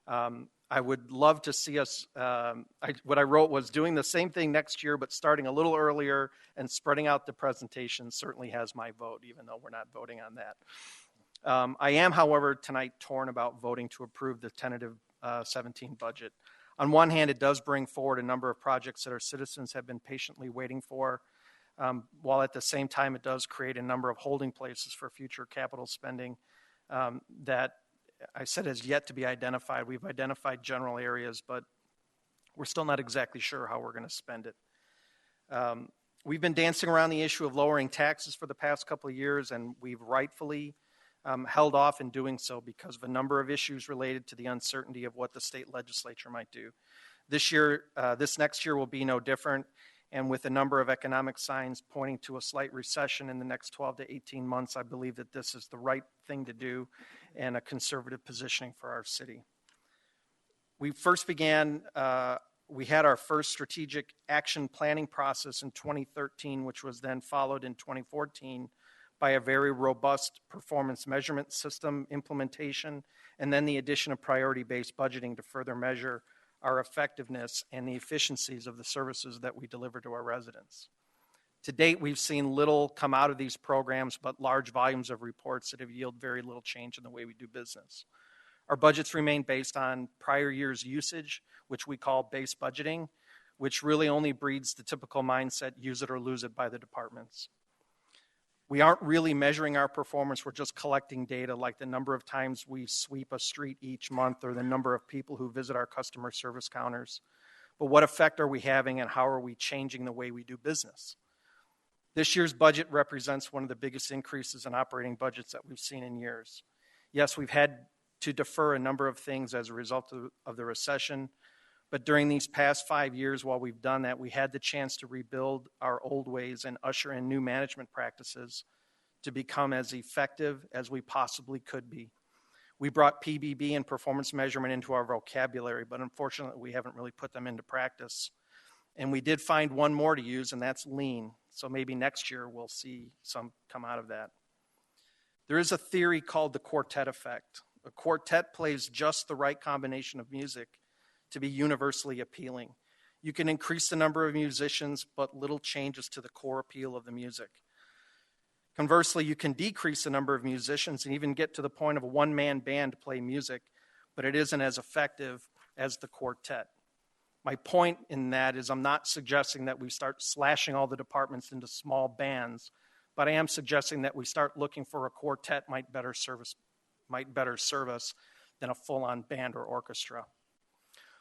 I would love to see us, what I wrote was doing the same thing next year, but starting a little earlier and spreading out the presentation certainly has my vote, even though we're not voting on that. I am, however, tonight torn about voting to approve the tentative 17 budget. On one hand, it does bring forward a number of projects that our citizens have been patiently waiting for, while at the same time it does create a number of holding places for future capital spending that I said has yet to be identified. We've identified general areas, but we're still not exactly sure how we're going to spend it. We've been dancing around the issue of lowering taxes for the past couple of years, and we've rightfully held off in doing so because of a number of issues related to the uncertainty of what the state legislature might do. This next year will be no different, and with a number of economic signs pointing to a slight recession in the next 12 to 18 months, I believe that this is the right thing to do and a conservative positioning for our city. We first began, we had our first strategic action planning process in 2013, which was then followed in 2014 by a very robust performance measurement system implementation, and then the addition of priority-based budgeting to further measure our effectiveness and the efficiencies of the services that we deliver to our residents. To date, we've seen little come out of these programs, but large volumes of reports that have yielded very little change in the way we do business. Our budgets remain based on prior year's usage, which we call base budgeting, which really only breeds the typical mindset, use it or lose it by the departments. We aren't really measuring our performance. We're just collecting data like the number of times we sweep a street each month or the number of people who visit our customer service counters. But what effect are we having and how are we changing the way we do business? This year's budget represents one of the biggest increases in operating budgets that we've seen in years. Yes, we've had to defer a number of things as a result of the recession, but during these past 5 years, while we've done that, we had the chance to rebuild our old ways and usher in new management practices to become as effective as we possibly could be. We brought PBB and performance measurement into our vocabulary, but unfortunately, we haven't really put them into practice. And we did find one more to use, and that's lean. So maybe next year we'll see some come out of that. There is a theory called the quartet effect. A quartet plays just the right combination of music to be universally appealing. You can increase the number of musicians, but little changes to the core appeal of the music. Conversely, you can decrease the number of musicians and even get to the point of a one-man band to play music, but it isn't as effective as the quartet. My point in that is I'm not suggesting that we start slashing all the departments into small bands, but I am suggesting that we start looking for a quartet might better serve us than a full-on band or orchestra.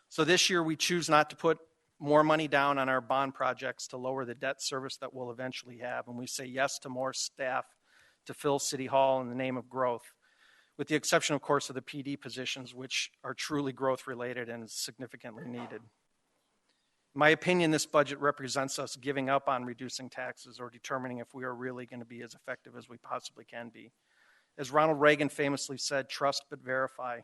So this year we choose not to put more money down on our bond projects to lower the debt service that we'll eventually have, and we say yes to more staff to fill City Hall in the name of growth, with the exception, of course, of the PD positions, which are truly growth-related and significantly needed. In my opinion, this budget represents us giving up on reducing taxes or determining if we are really going to be as effective as we possibly can be. As Ronald Reagan famously said, trust but verify.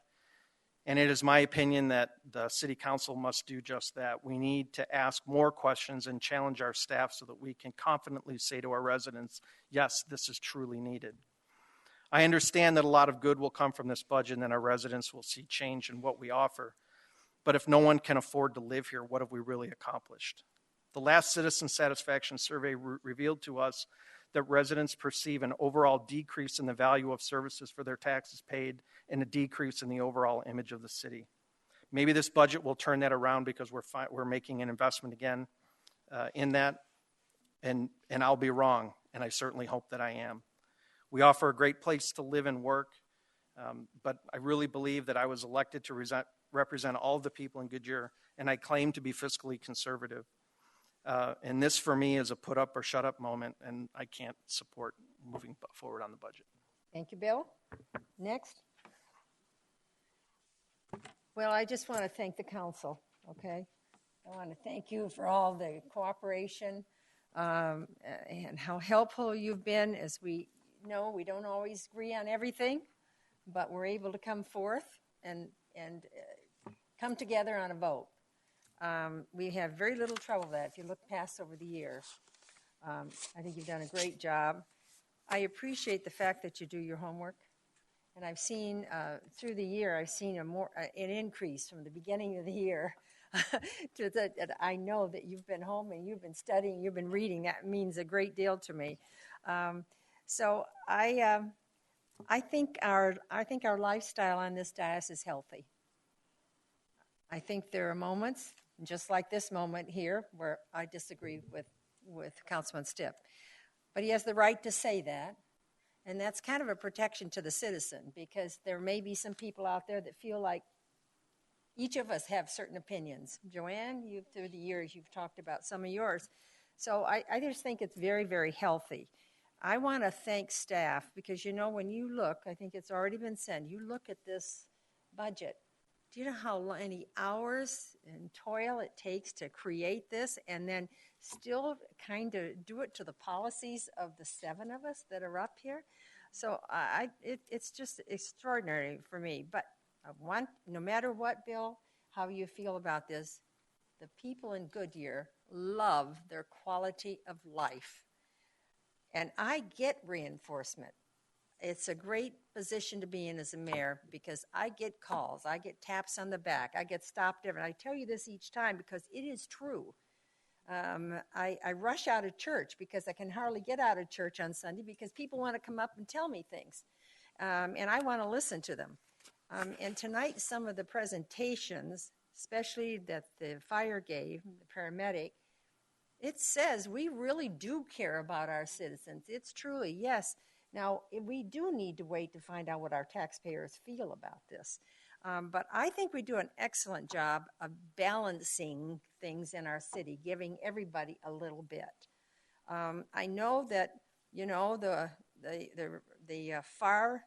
And it is my opinion that the City Council must do just that. We need to ask more questions and challenge our staff so that we can confidently say to our residents, yes, this is truly needed. I understand that a lot of good will come from this budget and that our residents will see change in what we offer. But if no one can afford to live here, what have we really accomplished? The last citizen satisfaction survey revealed to us that residents perceive an overall decrease in the value of services for their taxes paid and a decrease in the overall image of the city. Maybe this budget will turn that around because we're making an investment again in that, and I'll be wrong, and I certainly hope that I am. We offer a great place to live and work, but I really believe that I was elected to represent all of the people in Goodyear, and I claim to be fiscally conservative. And this, for me, is a put up or shut up moment, and I can't support moving forward on the budget.
Thank you, Bill. Next. Well, I just want to thank the council, okay? I want to thank you for all the cooperation and how helpful you've been. As we know, we don't always agree on everything, but we're able to come forth and come together on a vote. We have very little trouble with that if you look past over the years. I think you've done a great job. I appreciate the fact that you do your homework. And I've seen through the year, I've seen an increase from the beginning of the year to that. I know that you've been home and you've been studying, you've been reading. That means a great deal to me. So I think our lifestyle on this dais is healthy. I think there are moments, just like this moment here, where I disagree with Councilman Stipp. But he has the right to say that, and that's kind of a protection to the citizen, because there may be some people out there that feel like each of us have certain opinions. Joanne, through the years, you've talked about some of yours. So I just think it's very, very healthy. I want to thank staff, because, you know, when you look, I think it's already been said, you look at this budget. Do you know how many hours and toil it takes to create this and then still kind of do it to the policies of the 7 of us that are up here? So it's just extraordinary for me. But no matter what, Bill, how you feel about this, the people in Goodyear love their quality of life. And I get reinforcement. It's a great position to be in as a mayor, because I get calls, I get taps on the back, I get stopped every. And I tell you this each time because it is true. I rush out of church because I can hardly get out of church on Sunday because people want to come up and tell me things, and I want to listen to them. And tonight, some of the presentations, especially that the fire gave, the paramedic, It says we really do care about our citizens. It's truly, yes. Now, we do need to wait to find out what our taxpayers feel about this. But I think we do an excellent job of balancing things in our city, giving everybody a little bit. I know that, you know, the far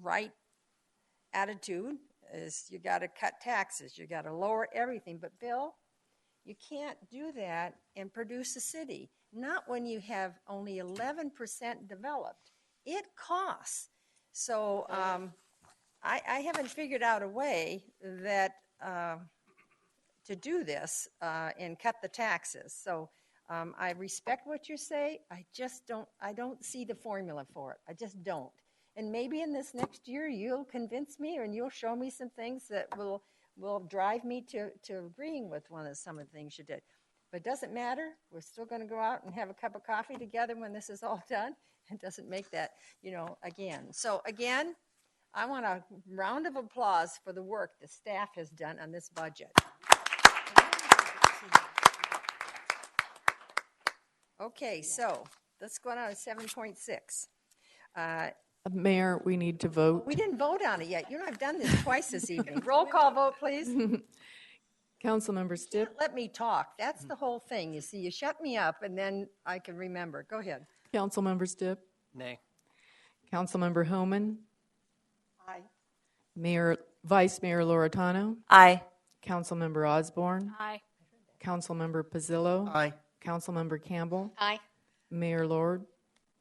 right attitude is you got to cut taxes, you got to lower everything. But Bill, you can't do that and produce a city. Not when you have only 11% developed. It costs. So I haven't figured out a way that to do this and cut the taxes. So I respect what you say. I don't see the formula for it. I just don't. And maybe in this next year you'll convince me and you'll show me some things that will drive me to agreeing with some of the things you did. But it doesn't matter. We're still going to go out and have a cup of coffee together when this is all done. It doesn't make that, again. So again, I want a round of applause for the work the staff has done on this budget. Okay, so let's go on to 7.6.
Mayor, we need to vote.
We didn't vote on it yet. I've done this twice this evening. Roll call vote, please.
Councilmember Stipp.
Let me talk. That's the whole thing. You see, you shut me up, and then I can remember. Go ahead.
Councilmember Stipp.
Nay.
Councilmember Homan.
Aye.
Vice Mayor Loretano.
Aye.
Councilmember Osborne.
Aye.
Councilmember Pizzillo.
Aye.
Councilmember Campbell.
Aye.
Mayor Lord.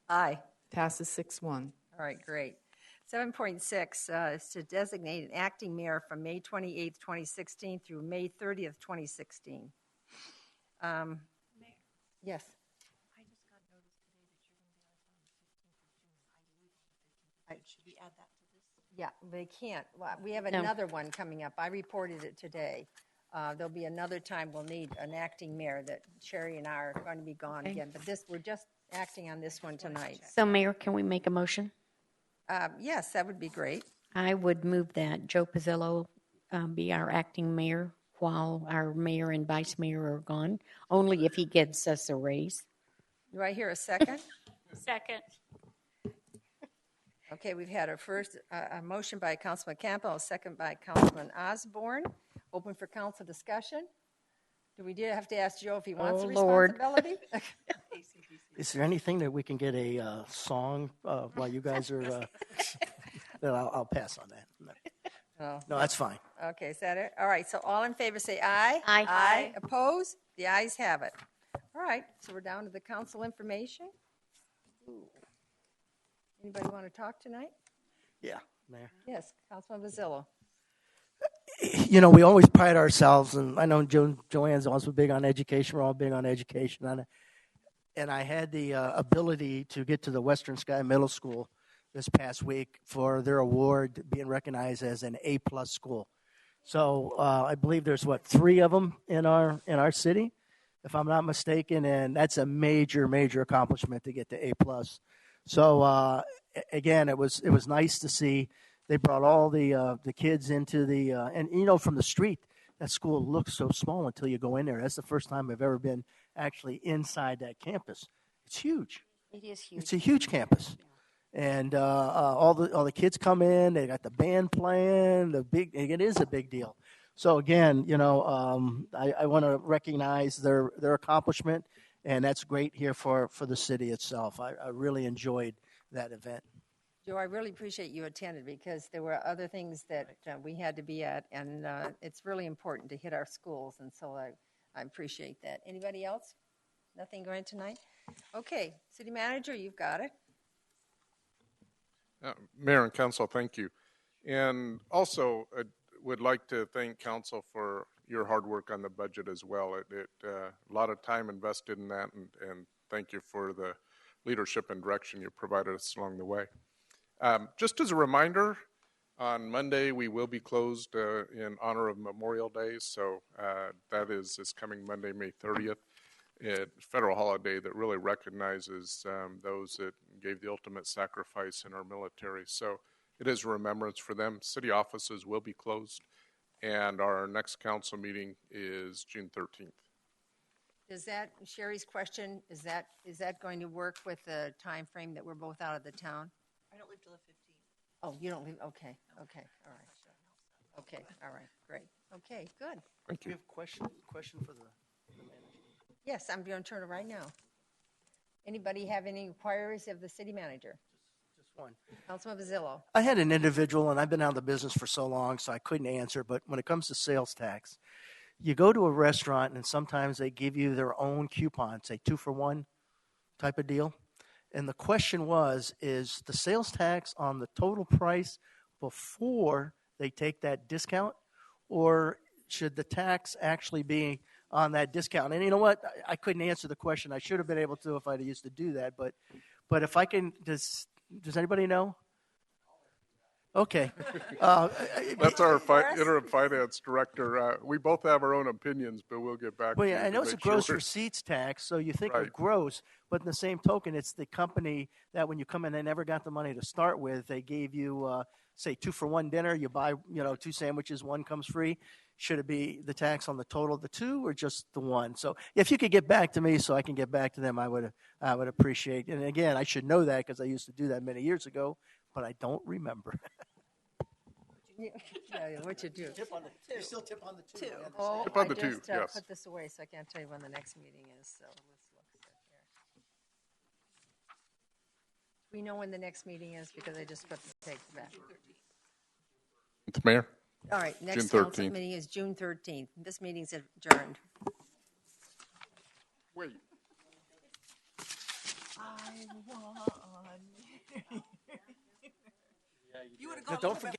Aye.
Passes 6-1.
All right, great. 7.6 is to designate an acting mayor from May 28th, 2016 through May 30th, 2016. Yes.
I just got notice today that you're going to be out of town the 15th of June. I believe on the 15th. Should we add that to this?
Yeah, they can't. Well, we have another one coming up. I reported it today. There'll be another time we'll need an acting mayor that Sherry and I are going to be gone again. But we're just acting on this one tonight.
So, Mayor, can we make a motion?
Yes, that would be great.
I would move that Joe Pizzillo be our acting mayor while our mayor and vice mayor are gone, only if he gives us a raise.
Do I hear a second?
Second.
Okay, we've had a motion by Councilman Campbell, a second by Councilman Osborne. Open for council discussion. Do we have to ask Joe if he wants the responsibility?
Is there anything that we can get a song while you guys are? No, I'll pass on that. No, that's fine.
Okay, is that it? All right, so all in favor say aye.
Aye.
Aye. Opposed? The ayes have it. All right, so we're down to the council information. Ooh. Anybody want to talk tonight?
Yeah, Mayor.
Yes, Councilman Pizzillo.
We always pride ourselves, and I know Joanne's also big on education. We're all big on education. And I had the ability to get to the Western Sky Middle School this past week for their award being recognized as an A-plus school. So I believe there's, 3 of them in our city, if I'm not mistaken, and that's a major, major accomplishment to get to A-plus. So again, it was nice to see. They brought all the kids into the and from the street, that school looks so small until you go in there. That's the first time I've ever been actually inside that campus. It's huge.
It is huge.
It's a huge campus, and all the kids come in. They got the band playing. It is a big deal. So again, I want to recognize their accomplishment, and that's great here for the city itself. I really enjoyed that event.
Joe, I really appreciate you attended because there were other things that we had to be at, and it's really important to hit our schools, and so I appreciate that. Anybody else? Nothing going tonight? Okay, City Manager, you've got it.
Mayor and Council, thank you. And also, I would like to thank Council for your hard work on the budget as well. A lot of time invested in that, and thank you for the leadership and direction you provided us along the way. Just as a reminder, on Monday we will be closed in honor of Memorial Day, so that is this coming Monday, May 30th. It's a federal holiday that really recognizes those that gave the ultimate sacrifice in our military. So it is a remembrance for them. City offices will be closed, and our next council meeting is June 13th.
Does that, Sherry's question, is that going to work with the time frame that we're both out of the town?
I don't live till the 15th.
Oh, you don't leave, okay, all right. Okay, all right, great. Okay, good.
Thank
We
you.
have a question for the manager.
Yes, I'm going to turn it right now. Anybody have any inquiries of the city manager?
Just one.
Councilman Bazzillo?
I had an individual, and I've been out of the business for so long, so I couldn't answer, but when it comes to sales tax, you go to a restaurant and sometimes they give you their own coupon, say 2-for-1 type of deal. And the question is the sales tax on the total price before they take that discount, or should the tax actually be on that discount? And you know what? I couldn't answer the question. I should have been able to if I'd used to do that. But if I can, does anybody know? Okay.
That's our interim finance director. We both have our own opinions, but we'll get back to
Well,
you.
yeah, I know
to
it's a
make
gross
sure.
receipts tax, so you think
Right.
of gross, but in the same token, it's the company that when you come in, they never got the money to start with. They gave you, say, 2-for-1 dinner. You buy, 2 sandwiches, one comes free. Should it be the tax on the total of the 2 or just the 1? So if you could get back to me so I can get back to them, I would appreciate it. And again, I should know that because I used to do that many years ago, but I don't remember.
Yeah, what you do?
You still tip on the 2.
Oh,
Tip on
I
the 2,
just
yes.
put this away, so I can't tell you when the next meeting is, so let's look here. We know when the next meeting is because I just put the take back.
It's Mayor.
All right, next
June
council
13th.
meeting is June 13th. This meeting's adjourned.
Wait.
I won. You would have gone
Don't forget.